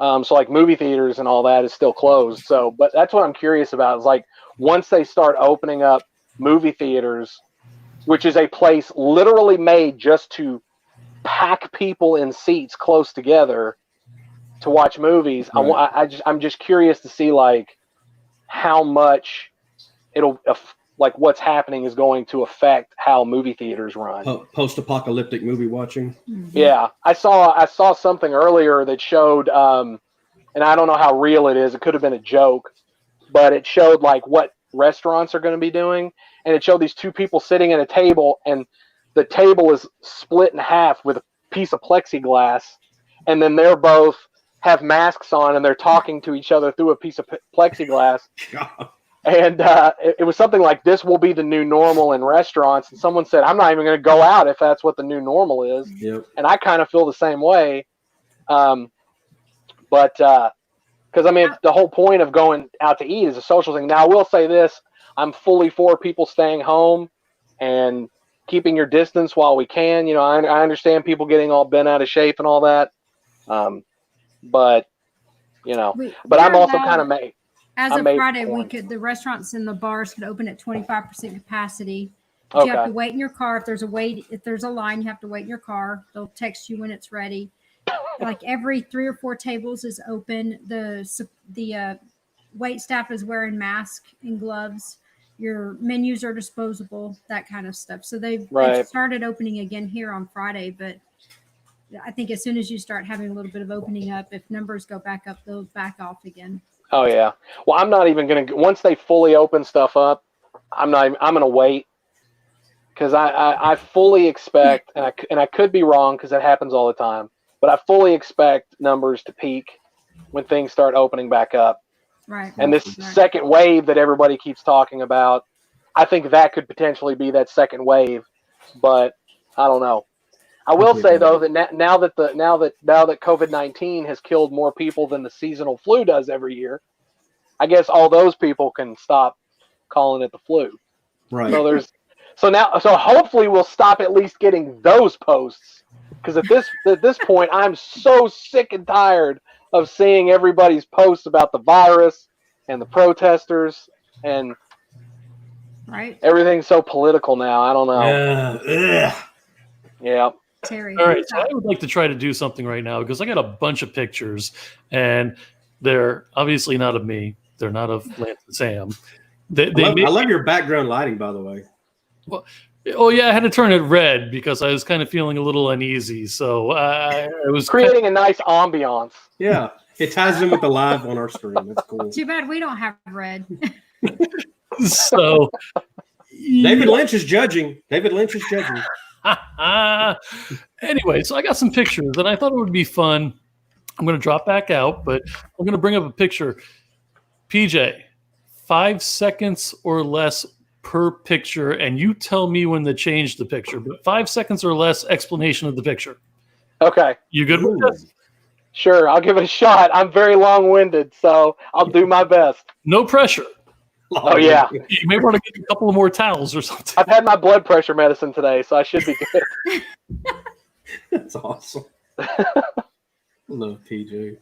So movie theaters and all that is still closed. So, but that's what I'm curious about is once they start opening up movie theaters, which is a place literally made just to pack people in seats close together to watch movies. Right. I'm just curious to see how much it'll what's happening is going to affect how movie theaters run. Post-apocalyptic movie watching. Mm-hmm. Yeah, I saw something earlier that showed, and I don't know how real it is. It could have been a joke, but it showed what restaurants are going to be doing, and it showed these two people sitting at a table, and the table is split in half with a piece of plexiglass, and then they're both have masks on, and they're talking to each other through a piece of plexiglass. God. And it was something like, this will be the new normal in restaurants. And someone said, I'm not even going to go out if that's what the new normal is. Yep. And I kind of feel the same way. But because, the whole point of going out to eat is a social thing. Now, I will say this. I'm fully for people staying home and keeping your distance while we can. I understand people getting all bent out of shape and all that. But I'm also kind of made. As of Friday, the restaurants and the bars could open at 25% capacity. But you have to wait in your car. If there's a line, you have to wait in your car. They'll text you when it's ready. Every 3 or 4 tables is open. The wait staff is wearing masks and gloves, your menus are disposable, that kind of stuff. So they've started opening again here on Friday, but I think as soon as you start having a little bit of opening up, if numbers go back up, they'll back off again. Oh yeah. Well, I'm not even gonna. Once they fully open stuff up, I'm gonna wait, because I fully expect, and I could be wrong because that happens all the time, but I fully expect numbers to peak when things start opening back up. Right. And this second wave that everybody keeps talking about, I think that could potentially be that second wave, but I don't know. I will say though that now that COVID-19 has killed more people than the seasonal flu does every year, I guess all those people can stop calling it the flu. Right. So hopefully we'll stop at least getting those posts, because at this point I'm so sick and tired of seeing everybody's posts about the virus and the protesters and everything's so political now. I don't know. Yeah. Terry. All right, so I would like to try to do something right now because I got a bunch of pictures, and they're obviously not of me. They're not of Lance and Sam. I love your background lighting, by the way. Well, oh yeah, I had to turn it red because I was kind of feeling a little uneasy. So I was creating a nice ambiance. Yeah, it ties in with the live on our screen. That's cool. Too bad we don't have red. So David Lynch is judging. Anyway, so I got some pictures, and I thought it would be fun. I'm going to drop back out, but I'm going to bring up a picture. PJ, 5 seconds or less per picture, and you tell me when to change the picture, but 5 seconds or less explanation of the picture. Okay. You good with this? Sure, I'll give it a shot. I'm very long-winded, so I'll do my best. No pressure. Oh, yeah. You may want to get a couple of more towels or something. I've had my blood pressure medicine today, so I should be good. That's awesome. Love PJ.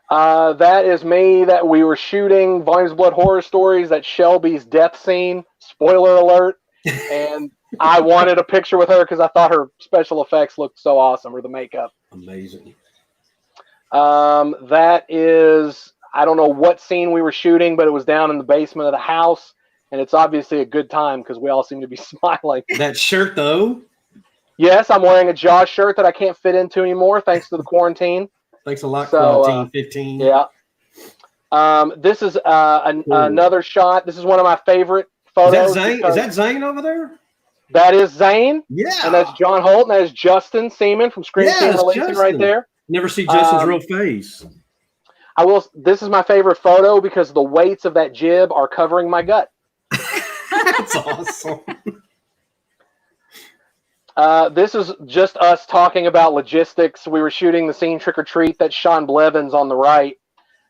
That is me that we were shooting Volumes of Blood Horror Stories, that Shelby's death scene. Spoiler alert. And I wanted a picture with her because I thought her special effects looked so awesome, or the makeup. Amazing. That is... I don't know what scene we were shooting, but it was down in the basement of the house, and it's obviously a good time because we all seem to be smiling. That shirt, though? Yes, I'm wearing a Jaws shirt that I can't fit into anymore thanks to the quarantine. Thanks a lot, Quarantine 15. Yeah. This is another shot. This is one of my favorite photos. Is that Zane over there? That is Zane. Yeah. And that's John Holt, and that is Justin Seaman from Screen Team Releasing right there. Never see Justin's real face. This is my favorite photo because the weights of that jib are covering my gut. That's awesome. This is just us talking about logistics. We were shooting the scene Trick or Treat. That's Sean Blevins on the right.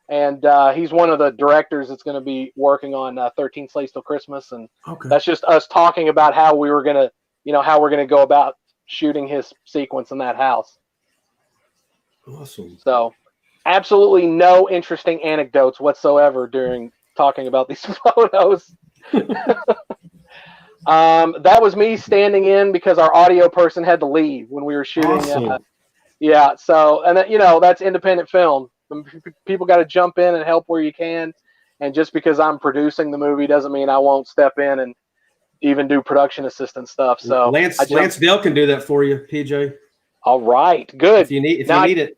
And he's one of the directors that's going to be working on 13 Slaves Till Christmas. And that's just us talking about how we were going to, go about shooting his sequence in that house. Awesome. So absolutely no interesting anecdotes whatsoever during talking about these photos. That was me standing in because our audio person had to leave when we were shooting. Awesome. So, and that's independent film. People got to jump in and help where you can. And just because I'm producing the movie doesn't mean I won't step in and even do production assistant stuff. So Lance Dell can do that for you, PJ. All right, good. If you need it.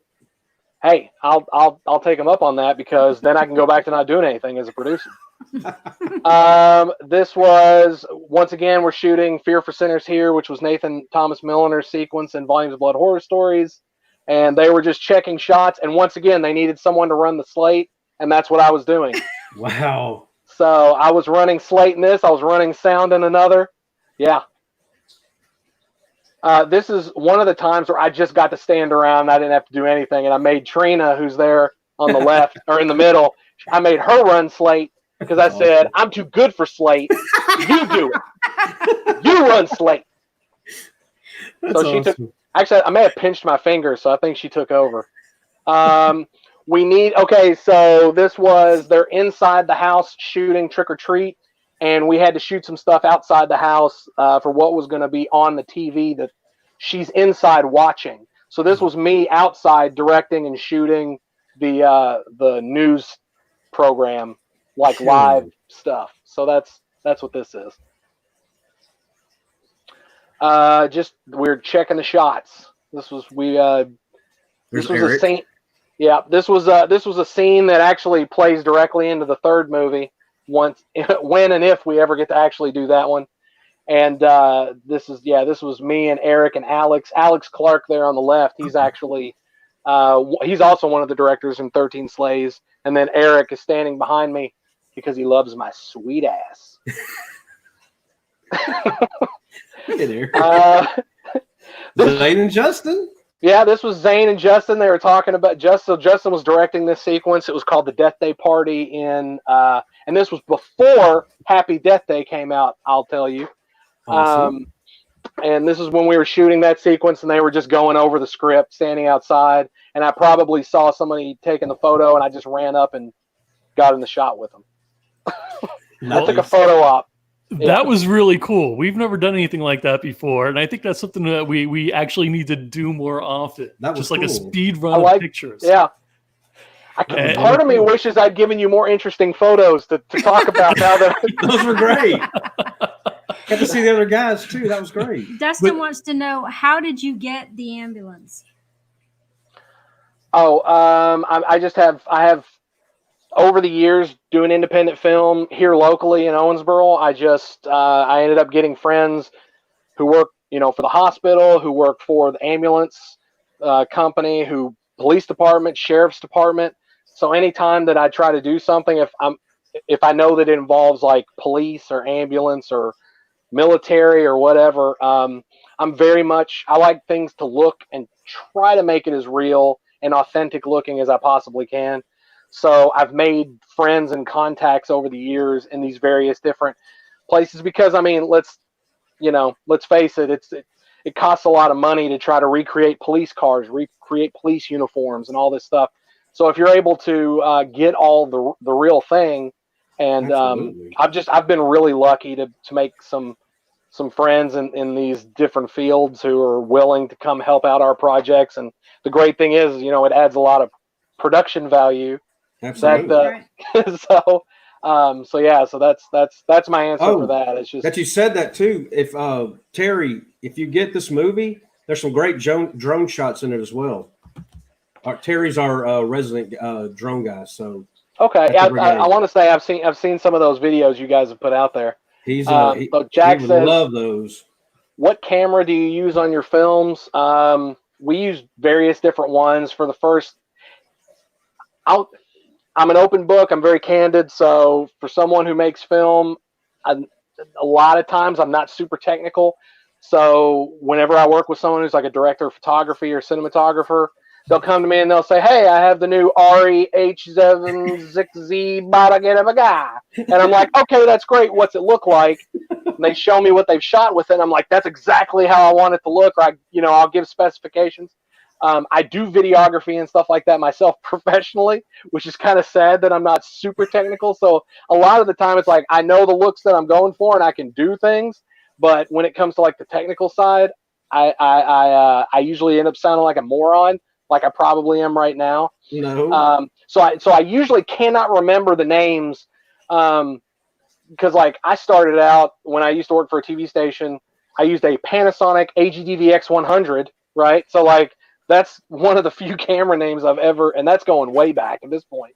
Hey, I'll take him up on that because then I can go back to not doing anything as a producer. This was, once again, we're shooting Fear for Sinners here, which was Nathan Thomas Milliner's sequence in Volumes of Blood Horror Stories. And they were just checking shots. And once again, they needed someone to run the slate. And that's what I was doing. Wow. So I was running slate in this. I was running sound in another. Yeah. This is one of the times where I just got to stand around. I didn't have to do anything. And I made Trina, who's there on the left or in the middle, I made her run slate because I said, I'm too good for slate. You do it. You run slate. That's so she awesome. took, actually, I may have pinched my finger, so I think she took over. So this was, they're inside the house shooting Trick or Treat. And we had to shoot some stuff outside the house for what was going to be on the TV that she's inside watching. So this was me outside directing and shooting the news program, like live stuff. So that's what this is. Just we're checking the shots. This was a scene. Yeah, this was a scene that actually plays directly into the third movie once, when and if we ever get to actually do that one. And this was me and Eric and Alex Clark there on the left. He's actually he's also one of the directors in 13 Slays. And then Eric is standing behind me because he loves my sweet ass. Hey there. Zane and Justin. Yeah, this was Zane and Justin. They were talking about Justin. Justin was directing this sequence. It was called the Death Day Party and this was before Happy Death Day came out, I'll tell you. Awesome. And this is when we were shooting that sequence, and they were just going over the script, standing outside. And I probably saw somebody taking the photo, and I just ran up and got in the shot with them. Nice. I took a photo op. That was really cool. We've never done anything like that before, and I think that's something that we actually need to do more often. That was just like a speed run of pictures. Yeah. Part of me wishes I'd given you more interesting photos to talk about now that those were great. Got to see the other guys too. That was great. Dustin wants to know, how did you get the ambulance? Oh, I have over the years doing independent film here locally in Owensboro. I ended up getting friends who work, for the hospital, who work for the ambulance company, police department, sheriff's department. So anytime that I try to do something, if I know that it involves like police or ambulance or military or whatever, I like things to look and try to make it as real and authentic looking as I possibly can. So I've made friends and contacts over the years in these various different places because, let's face it, it costs a lot of money to try to recreate police cars, recreate police uniforms and all this stuff. So if you're able to get all the real thing, and I've been really lucky to make some friends in these different fields who are willing to come help out our projects. And the great thing is, it adds a lot of production value. Absolutely. So that's my answer for that. It's just that you said that too. If Terry, if you get this movie, there's some great drone shots in it as well. Terry's our resident drone guy. So okay, I want to say I've seen some of those videos you guys have put out there. He Jack would says, love those. What camera do you use on your films? We use various different ones. For the first, I'm an open book. I'm very candid. So for someone who makes film, a lot of times I'm not super technical. So whenever I work with someone who's like a director of photography or cinematographer, they'll come to me and they'll say, "Hey, I have the new REH76Z Badaga." And I'm like, "Okay, that's great. What's it look like?" And they show me what they've shot with it. I'm like, "That's exactly how I want it to look." Or I'll give specifications. I do videography and stuff like that myself professionally, which is kind of sad that I'm not super technical. So a lot of the time it's like I know the looks that I'm going for and I can do things. But when it comes to like the technical side, I usually end up sounding like a moron, like I probably am right now. No. So I usually cannot remember the names because like I started out when I used to work for a TV station. I used a Panasonic AGDV X100, right? So like that's one of the few camera names I've ever, and that's going way back at this point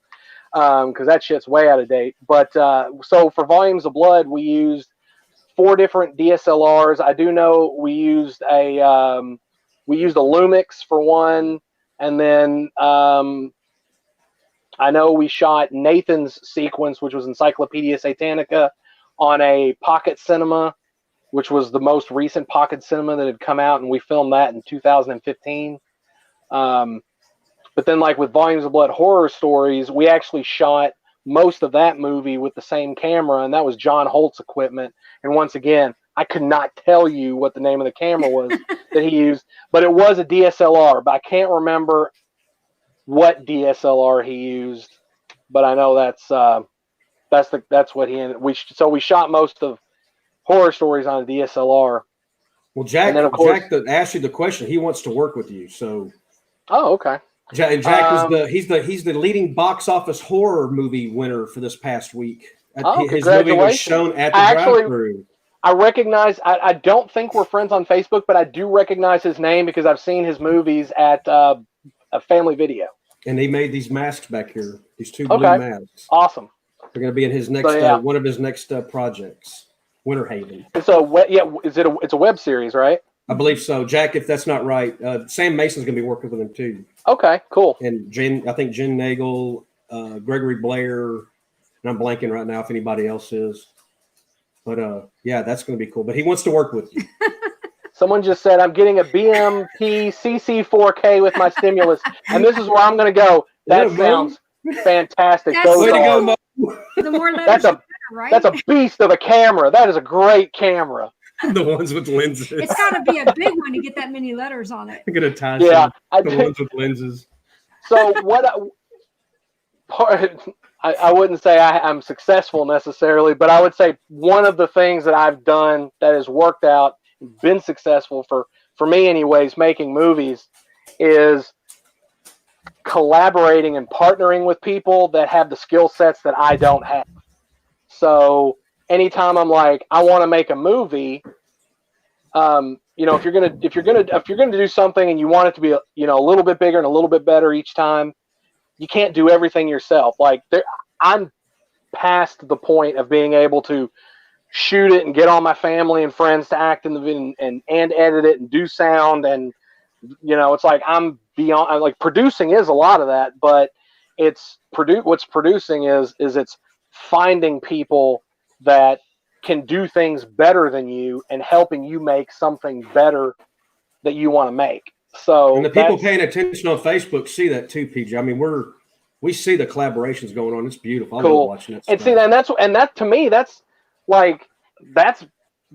because that shit's way out of date. But so for Volumes of Blood, we used 4 different DSLRs. I do know we used a Lumix for one, and then I know we shot Nathan's sequence, which was Encyclopedia Satanica, on a Pocket Cinema, which was the most recent Pocket Cinema that had come out, and we filmed that in 2015. But then like with Volumes of Blood Horror Stories, we actually shot most of that movie with the same camera, and that was John Holt's equipment. And once again, I could not tell you what the name of the camera was that he used, but it was a DSLR, but I can't remember what DSLR he used. But I know that's what he ended. We shot most of Horror Stories on a DSLR. Well, Jack, and then, of course, Jack asked you the question. He wants to work with you, so. Oh, okay. Jack is he's the leading box office horror movie winner for this past week Oh, his movie was congratulations. shown at the I actually- drive-thru. I recognize. I don't think we're friends on Facebook, but I do recognize his name because I've seen his movies at a Family Video. And he made these masks back here. These two blue Okay. masks. Awesome. They're going to be in his next one of his next projects, Winter Haven. It's it's a web series, right? I believe so. Jack, if that's not right, Sam Mason's going to be working with him too. Okay, cool. And I think Jen Nagel, Gregory Blair, and I'm blanking right now if anybody else is. But yeah, that's going to be cool. But he wants to work with you. Someone just said, I'm getting a BMP CC4K with my stimulus. And this is where I'm going to go. That sounds fantastic. Way to go, Mo. The more letters, the better, right? That's a beast of a camera. That is a great camera. The ones with lenses. It's got to be a big one to get that many letters on it. I'm going to attach the ones with lenses. So I wouldn't say I'm successful necessarily, but I would say one of the things that I've done that has worked out, been successful for me anyways, making movies, is collaborating and partnering with people that have the skill sets that I don't have. So anytime I'm like, I want to make a movie, if you're gonna do something and you want it to be a little bit bigger and a little bit better each time, you can't do everything yourself. Like I'm past the point of being able to shoot it and get all my family and friends to act in the video and edit it and do sound, and it's like I'm beyond. Like producing is a lot of that, but what's producing is it's finding people that can do things better than you and helping you make something better that you want to make. So and the people paying attention on Facebook see that too, PJ. I mean, we see the collaborations going on. It's beautiful. I love watching it. And see, that to me, that's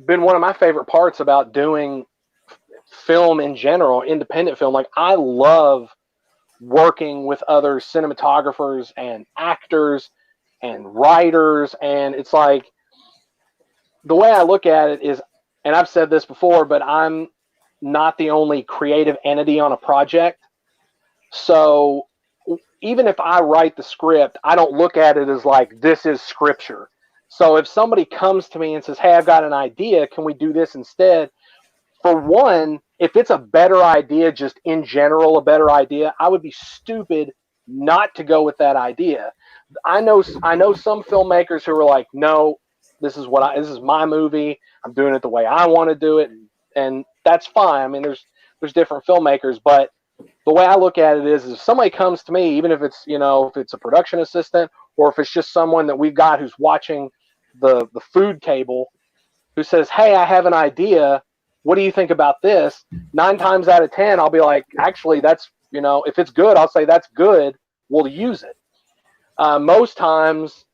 been one of my favorite parts about doing film in general, independent film. Like I love working with other cinematographers and actors and writers, and it's like the way I look at it is, and I've said this before, but I'm not the only creative entity on a project. So even if I write the script, I don't look at it as like, this is scripture. So if somebody comes to me and says, hey, I've got an idea, can we do this instead? For one, if it's a better idea, just in general, a better idea, I would be stupid not to go with that idea. I know some filmmakers who are like, no, this is my movie. I'm doing it the way I want to do it. And that's fine. I mean, there's different filmmakers, but the way I look at it is if somebody comes to me, even if it's, if it's a production assistant or if it's just someone that we've got who's watching the food table who says, hey, I have an idea. What do you think about this? 9 times out of 10, I'll be like, actually, that's, if it's good, I'll say that's good. We'll use it. Most times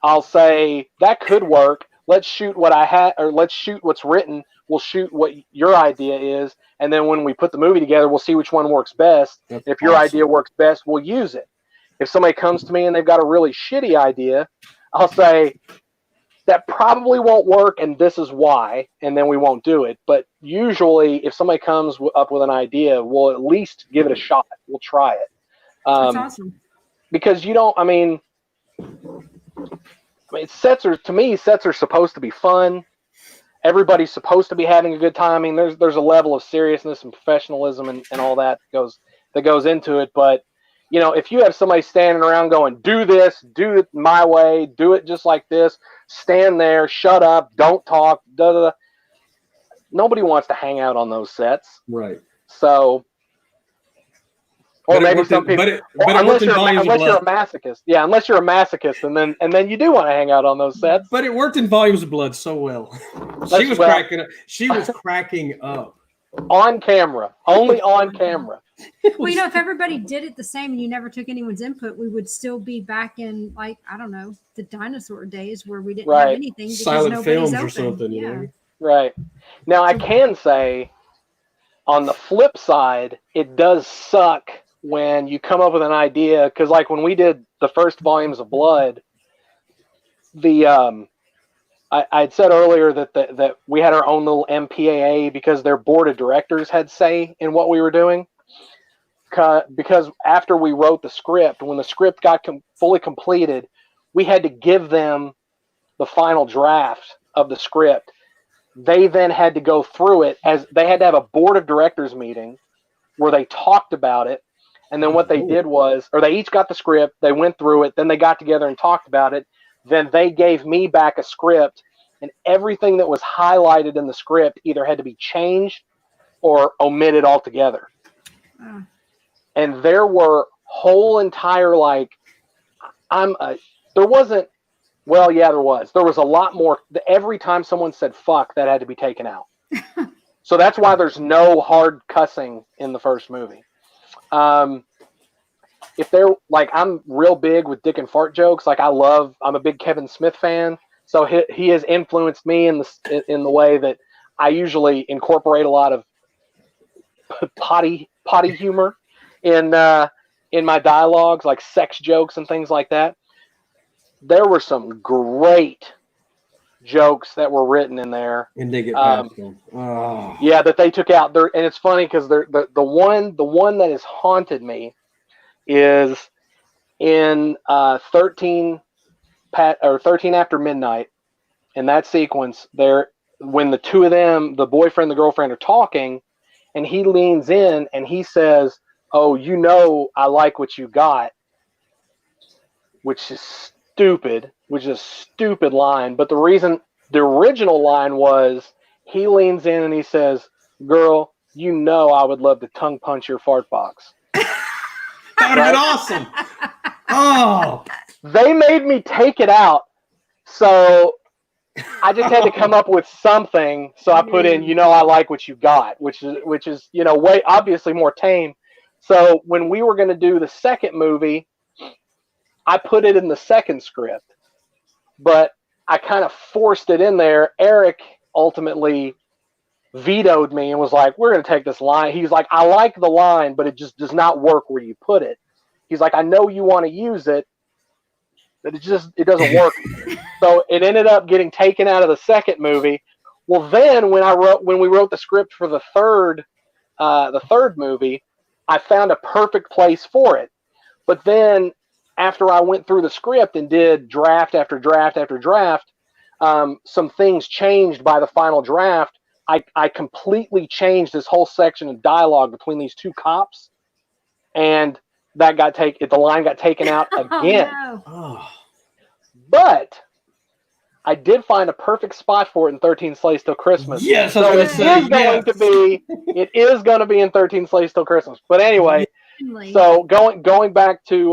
I'll say that could work. Let's shoot what I had, or let's shoot what's written. We'll shoot what your idea is. And then when we put the movie together, we'll see which one works best. If your idea works best, we'll use it. If somebody comes to me and they've got a really shitty idea, I'll say that probably won't work. And this is why. And then we won't do it. But usually if somebody comes up with an idea, we'll at least give it a shot. We'll try it. That's awesome. Because sets are supposed to be fun. Everybody's supposed to be having a good time. I mean, there's a level of seriousness and professionalism and all that goes into it. But, if you have somebody standing around going, do this, do it my way, do it just like this, stand there, shut up, don't talk, nobody wants to hang out on those sets. Right. So, or maybe some people, unless you're a masochist. Yeah, unless you're a masochist, and then you do want to hang out on those sets. But it worked in Volumes of Blood so well. She was cracking up. She was cracking up. On camera. Only on camera. Well, if everybody did it the same and you never took anyone's input, we would still be back in, like, I don't know, the dinosaur days where we didn't have anything because silent films open. or something. Yeah. Right. Now, I can say, on the flip side, it does suck when you come up with an idea, because like when we did the first Volumes of Blood, I'd said earlier that we had our own little MPAA because their board of directors had say in what we were doing. Because after we wrote the script, when the script got fully completed, we had to give them the final draft of the script, they then had to go through it as they had to have a board of directors meeting where they talked about it. And then what they did was, or they each got the script, they went through it, then they got together and talked about it. Then they gave me back a script, and everything that was highlighted in the script either had to be changed or omitted altogether. And there were whole entire, like, there wasn't, well, yeah, there was a lot more. Every time someone said fuck, that had to be taken out. So that's why there's no hard cussing in the first movie. If they're like, I'm real big with dick and fart jokes. Like I'm a big Kevin Smith fan. So he has influenced me in the way that I usually incorporate a lot of potty humor in my dialogues, like sex jokes and things like that. There were some great jokes that were written in there, and they get past them. Oh. Yeah, that they took out there, and it's funny because the one that has haunted me is in 13 After Midnight. In that sequence, there when the two of them, the boyfriend and the girlfriend, are talking, and he leans in and he says, "Oh, you know, I like what you got," which is a stupid line. But the original line was, he leans in and he says, "Girl, you know I would love to tongue punch your fart box." That would have been awesome. Oh. They made me take it out. So I just had to come up with something. So I put in, "You know I like what you got," which is way obviously more tame. So when we were going to do the second movie, I put it in the second script, but I kind of forced it in there. Eric ultimately vetoed me and was like, "We're going to take this line." He's like, "I like the line, but it just does not work where you put it." He's like, "I know you want to use it, but it doesn't work." So it ended up getting taken out of the second movie. Well, then when we wrote the script for the third movie, I found a perfect place for it. But then after I went through the script and did draft after draft after draft, some things changed by the final draft. I completely changed this whole section of dialogue between these two cops, and the line got taken out again. Oh, no. Oh. But I did find a perfect spot for it in 13 Slaves Till Christmas. Yes, so it is going to be in 13 Slaves Till Christmas. But anyway, so going back to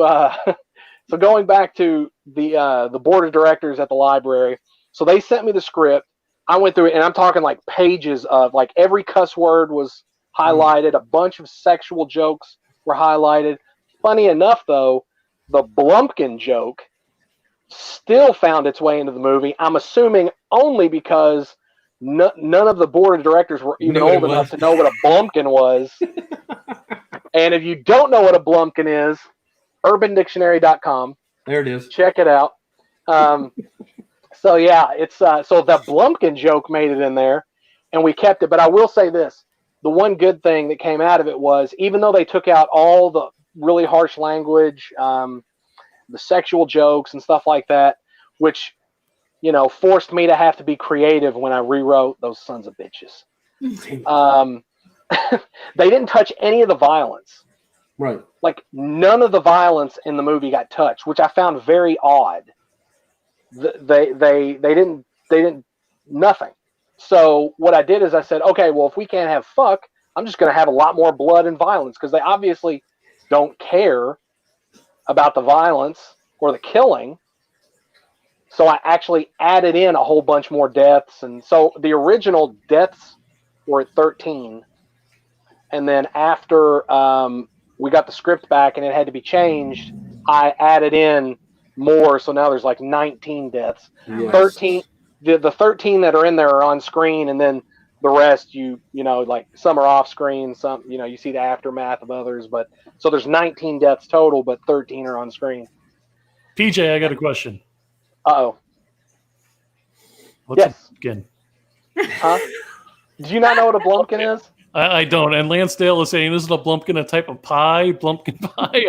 the board of directors at the library. So they sent me the script. I went through it, and I'm talking like pages of, like, every cuss word was highlighted. A bunch of sexual jokes were highlighted. Funny enough, though, the Blumpkin joke still found its way into the movie. I'm assuming only because none of the board of directors were even old enough to know what a Blumpkin was. And if you don't know what a Blumpkin is, UrbanDictionary.com. There it is. Check it out. So yeah, it's so the Blumpkin joke made it in there, and we kept it. But I will say this: the one good thing that came out of it was, even though they took out all the really harsh language, the sexual jokes and stuff like that, which forced me to have to be creative when I rewrote those sons of bitches. They didn't touch any of the violence. Right. Like, none of the violence in the movie got touched, which I found very odd. They didn't nothing. So what I did is I said, okay, well, if we can't have fuck, I'm just going to have a lot more blood and violence, because they obviously don't care about the violence or the killing. So I actually added in a whole bunch more deaths. And so the original deaths were at 13. And then after we got the script back and it had to be changed, I added in more. So now there's like 19 deaths. Yes. 13. The 13 that are in there are on screen, and then the rest, like, some are off screen, some, you see the aftermath of others. But so there's 19 deaths total, but 13 are on screen. PJ, I got a question. Uh-oh. What's a blumpkin? Huh? Do you not know what a blumpkin is? I don't. And Lansdale is saying, isn't a blumpkin a type of pie? Blumpkin pie?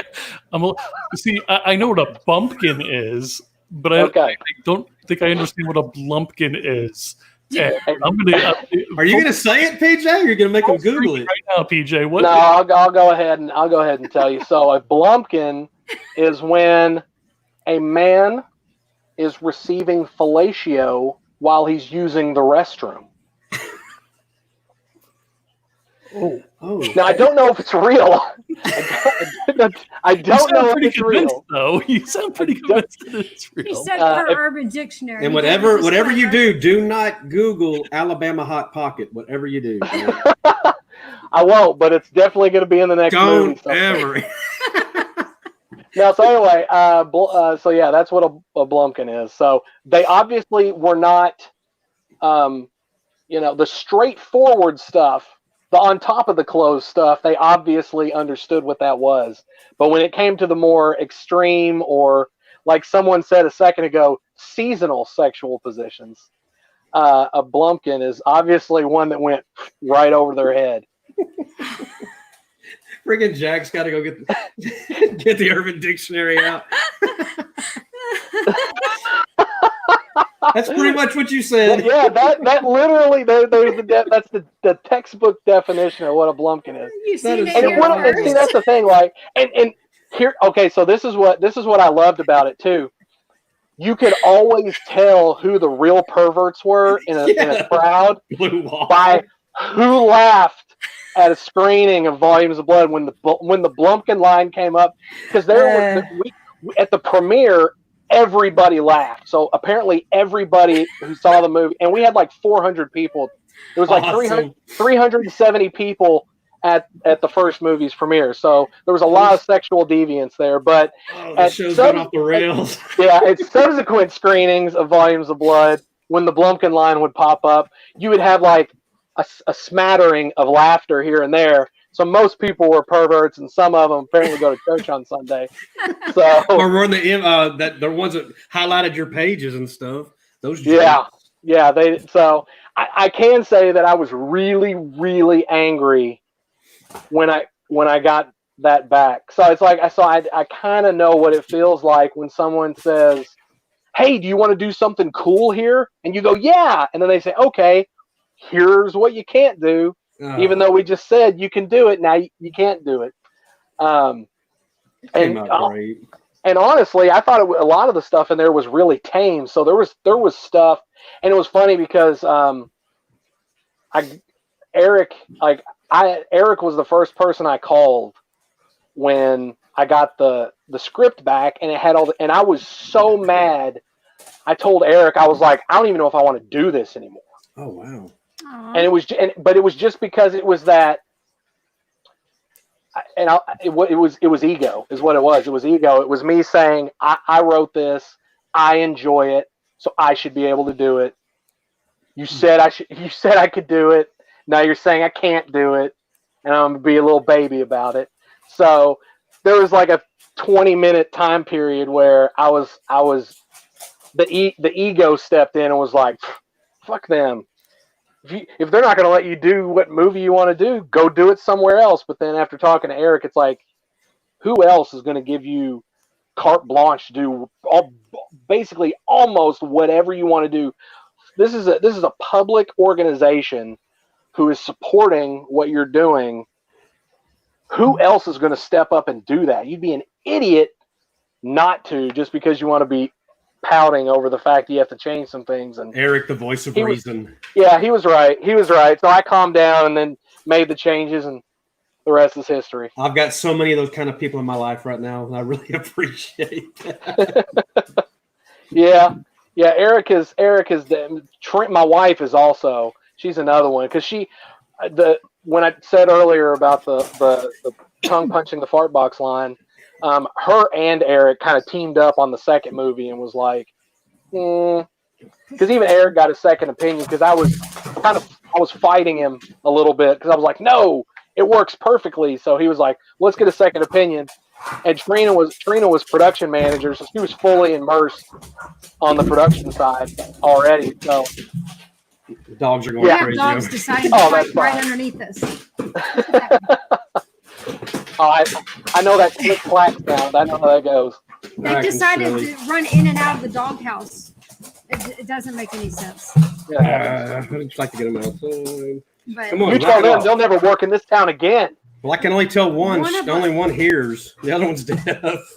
See, I know what a bumpkin is, but I don't think I understand what a blumpkin is. And I'm gonna. Are you gonna say it, PJ? Or you're gonna make them Google it right now, PJ? What? No, I'll go ahead and tell you. So a blumpkin is when a man is receiving fellatio while he's using the restroom. Oh. Now I don't know if it's real. I don't know if it's real. Though you sound pretty convinced that it's He real. said per Urban Dictionary. And whatever you do not Google Alabama Hot Pocket. Whatever you do, I won't, but it's definitely going to be in the next movie. Don't ever. No, so anyway, so yeah, that's what a blumpkin is. So they obviously were not, the straightforward stuff, the on top of the clothes stuff. They obviously understood what that was. But when it came to the more extreme, or like someone said a second ago, seasonal sexual positions, a blumpkin is obviously one that went right over their head. Friggin' Jack's got to go get the Urban Dictionary out. That's pretty much what you said. Yeah, that literally that's the textbook definition of what a blumpkin is. You see And see, that's the thing, like, and here, okay, so this is what I loved about it too. You could always tell who the real perverts were in a crowd by who laughed at a screening of Volumes of Blood when the Blumpkin line came up, because at the premiere everybody laughed. So apparently everybody who saw the movie, and we had like 400 people. It was like 370 people at the first movie's premiere. So there was a lot of sexual deviance there. But the show's gone off the rails. At subsequent screenings of Volumes of Blood, when the Blumpkin line would pop up, you would have like a smattering of laughter here and there. So most people were perverts, and some of them apparently go to church on Sunday. So, or were the ones that highlighted your pages and stuff. Those yeah. So I can say that I was really, really angry when I got that back. So it's like I kind of know what it feels like when someone says, "Hey, do you want to do something cool here?" And you go, "Yeah," and then they say, "Okay, here's what you can't do." Even though we just said you can do it, now you can't do it. And honestly, I thought a lot of the stuff in there was really tame. So there was stuff, and it was funny because Eric was the first person I called when I got the script back, and it had and I was so mad. I told Eric, I was like, I don't even know if I want to do this anymore. Oh wow. And it was just because it was that, and it was ego is what it was. It was ego. It was me saying, I wrote this, I enjoy it, so I should be able to do it. You said I could do it. Now you're saying I can't do it, and I'm gonna be a little baby about it. So there was like a 20-minute time period where I was the ego stepped in and was like, fuck them. If they're not going to let you do what movie you want to do, go do it somewhere else. But then after talking to Eric, it's like, who else is going to give you carte blanche to do basically almost whatever you want to do? This is a public organization who is supporting what you're doing. Who else is going to step up and do that? You'd be an idiot not to, just because you want to be pouting over the fact you have to change some things. And Eric, the voice of reason. Yeah, he was right. So I calmed down and then made the changes, and the rest is history. I've got so many of those kind of people in my life right now, and I really appreciate that. Yeah. Eric is my wife is also, she's another one, because when I said earlier about the tongue punching the fart box line, her and Eric kind of teamed up on the second movie and was like, because even Eric got a second opinion, because I was fighting him a little bit, because I was like, no, it works perfectly. So he was like, let's get a second opinion. And Trina was production manager, so she was fully immersed on the production side already. So the dogs are going crazy. Dogs decided to fight right underneath us. I know that click clack sound. I know how that goes. They decided to run in and out of the doghouse. It doesn't make any sense. I'd just like to get them outside. But Come on, You tell them they'll never work in this town again. Well, I can only tell one. One of Only us- one hears. The other one's deaf.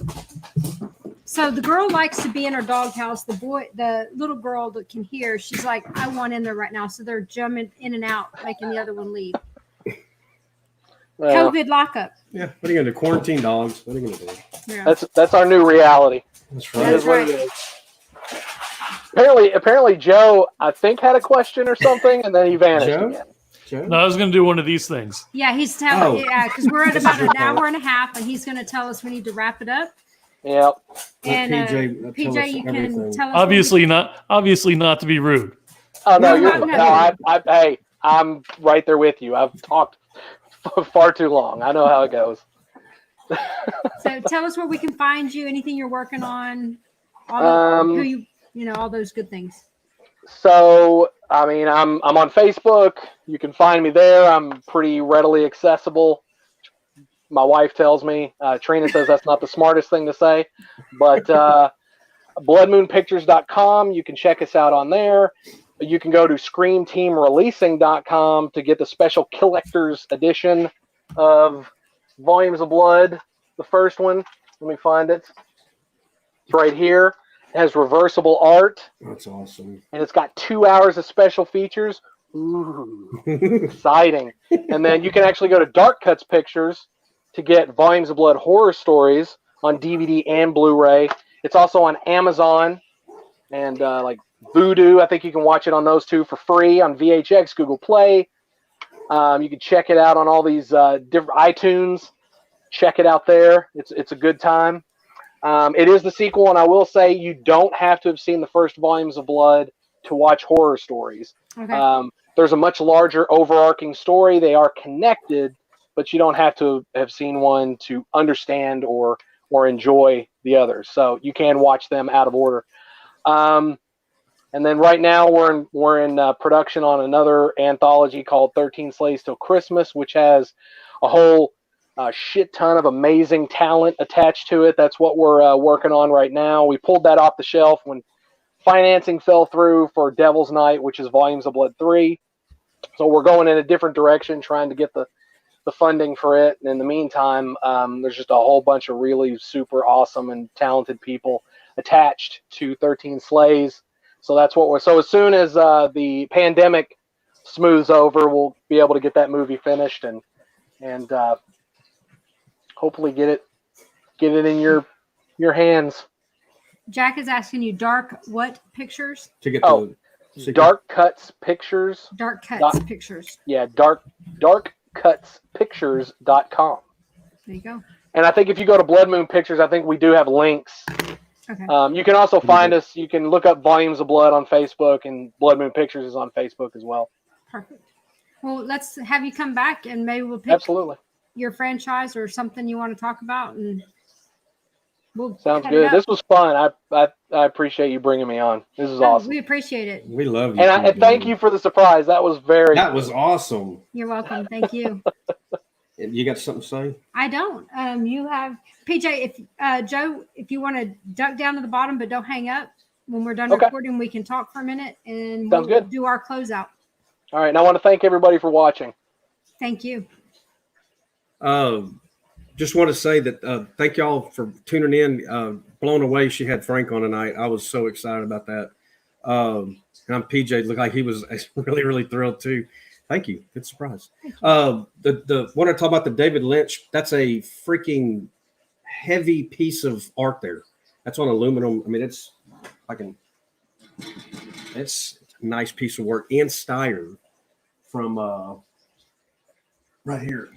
so the girl likes to be in her doghouse. The little girl that can hear, she's like, I want in there right now. So they're jumping in and out, making the other one leave. Well, COVID lockup. Yeah. What are you gonna do? Quarantine dogs. What are you gonna do? Yeah. that's our new reality. That's It right. is what it is. Apparently, Joe, I think, had a question or something, and then he vanished Joe? again. Joe? No, I was going to do one of these things. Yeah, he's telling. Oh. Yeah, because we're at This about is your an fault. hour and a half, and he's going to tell us we need to wrap it up. Yep. And PJ, tell PJ, us you can everything. tell us. Obviously not to be rude. Oh no, No. hey, I'm right there with you. I've talked far too long. I know how it goes. So tell us where we can find you. Anything you're working on. Who you know, all those good things. So, I mean, I'm on Facebook. You can find me there. I'm pretty readily accessible. My wife tells me. Trina says that's not the smartest thing to say, but bloodmoonpictures.com. You can check us out on there. You can go to screamteamreleasing.com to get the special collector's edition of Volumes of Blood, the first one. Let me find it. It's right here. It has reversible art, That's awesome. and it's got 2 hours of special features. Ooh, exciting. And then you can actually go to Dark Cuts Pictures to get Volumes of Blood horror stories on DVD and Blu-ray. It's also on Amazon and like Vudu. I think you can watch it on those two for free on VHX, Google Play. You can check it out on all these different iTunes. Check it out there. It's a good time. It is the sequel, and I will say you don't have to have seen the first Volumes of Blood to watch horror stories. Okay. There's a much larger overarching story. They are connected, but you don't have to have seen one to understand or enjoy the others. So you can watch them out of order. And then right now we're in production on another anthology called 13 Slaves Till Christmas, which has a whole shit ton of amazing talent attached to it. That's what we're working on right now. We pulled that off the shelf when financing fell through for Devil's Night, which is Volumes of Blood 3. So we're going in a different direction, trying to get the funding for it. And in the meantime, there's just a whole bunch of really super awesome and talented people attached to 13 Slays. So that's what so as soon as the pandemic smooths over, we'll be able to get that movie finished and hopefully get it in your hands. Jack is asking you dark what pictures? To get Oh, the Dark Cuts Pictures. Dark cuts pictures. Yeah, darkcutspictures.com. There you go. And I think if you go to Blood Moon Pictures, I think we do have links. Okay. You can also find us. You can look up Volumes of Blood on Facebook, and Blood Moon Pictures is on Facebook as well. Perfect. Well, let's have you come back and maybe we'll pick Absolutely. your franchise or something you want to talk about, and we'll Sounds cut it good. up. This was fun. I appreciate you bringing me on. This is awesome. We appreciate it. We love you. And thank you for the surprise. That was very That was awesome. You're welcome. Thank you. You got something to say? I don't. You have PJ. If Joe, if you want to duck down to the bottom, but don't hang up. When we're done Okay. recording, we can talk for a minute and Sounds we'll good. do our closeout. All right. And I want to thank everybody for watching. Thank you. Just want to say that thank y'all for tuning in. Blown away she had Frank on tonight. I was so excited about that. And PJ looked like he was really, really thrilled too. Thank you. Good surprise. The when I talk about the David Lynch, that's a freaking heavy piece of art there. That's on aluminum. I mean, it's a nice piece of work. Ian Steyer from right here.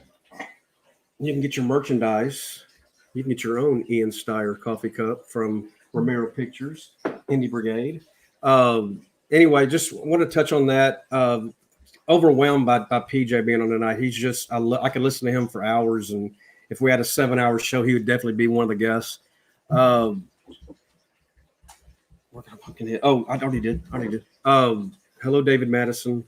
You can get your merchandise. You can get your own Ian Steyer coffee cup from Romero Pictures, Indie Brigade. Anyway, just want to touch on that. Overwhelmed by PJ being on tonight. He's just, I could listen to him for hours. And if we had a 7-hour show, he would definitely be one of the guests. Working on Pumpkinhead. Oh, I already did. Hello, David Madison.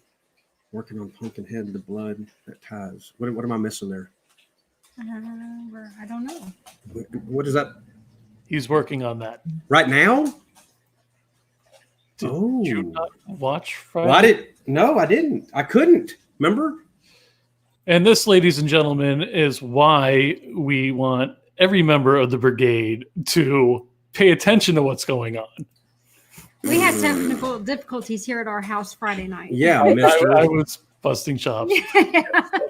Working on Pumpkinhead, the blood that ties. What am I missing there? I don't know. What is that? He's working on that. Right now? Did Oh. you not watch Friday? Well, I didn't. I couldn't. Remember? And this, ladies and gentlemen, is why we want every member of the brigade to pay attention to what's going on. We had technical difficulties here at our house Friday night. Yeah, I Mr. was busting chops. Yeah.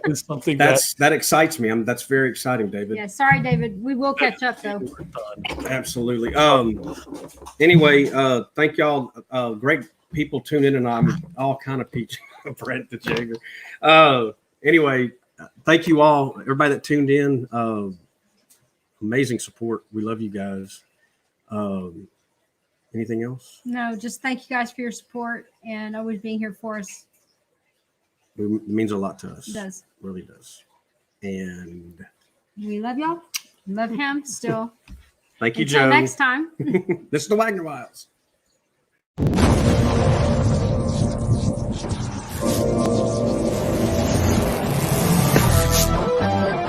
It's something that excites me. That's very exciting, David. Yeah, sorry, David. We will catch up though. Absolutely. Anyway, thank y'all. Great people tune in, and I'm all kind of peach Brent the Jagger. Anyway, thank you all, everybody that tuned in. Amazing support. We love you guys. Anything else? No, just thank you guys for your support and always being here for us. It means a lot to us. It does. It really does. And We love y'all. Love him still. thank you, Until Joe. next time. This is the Wagner Wiles.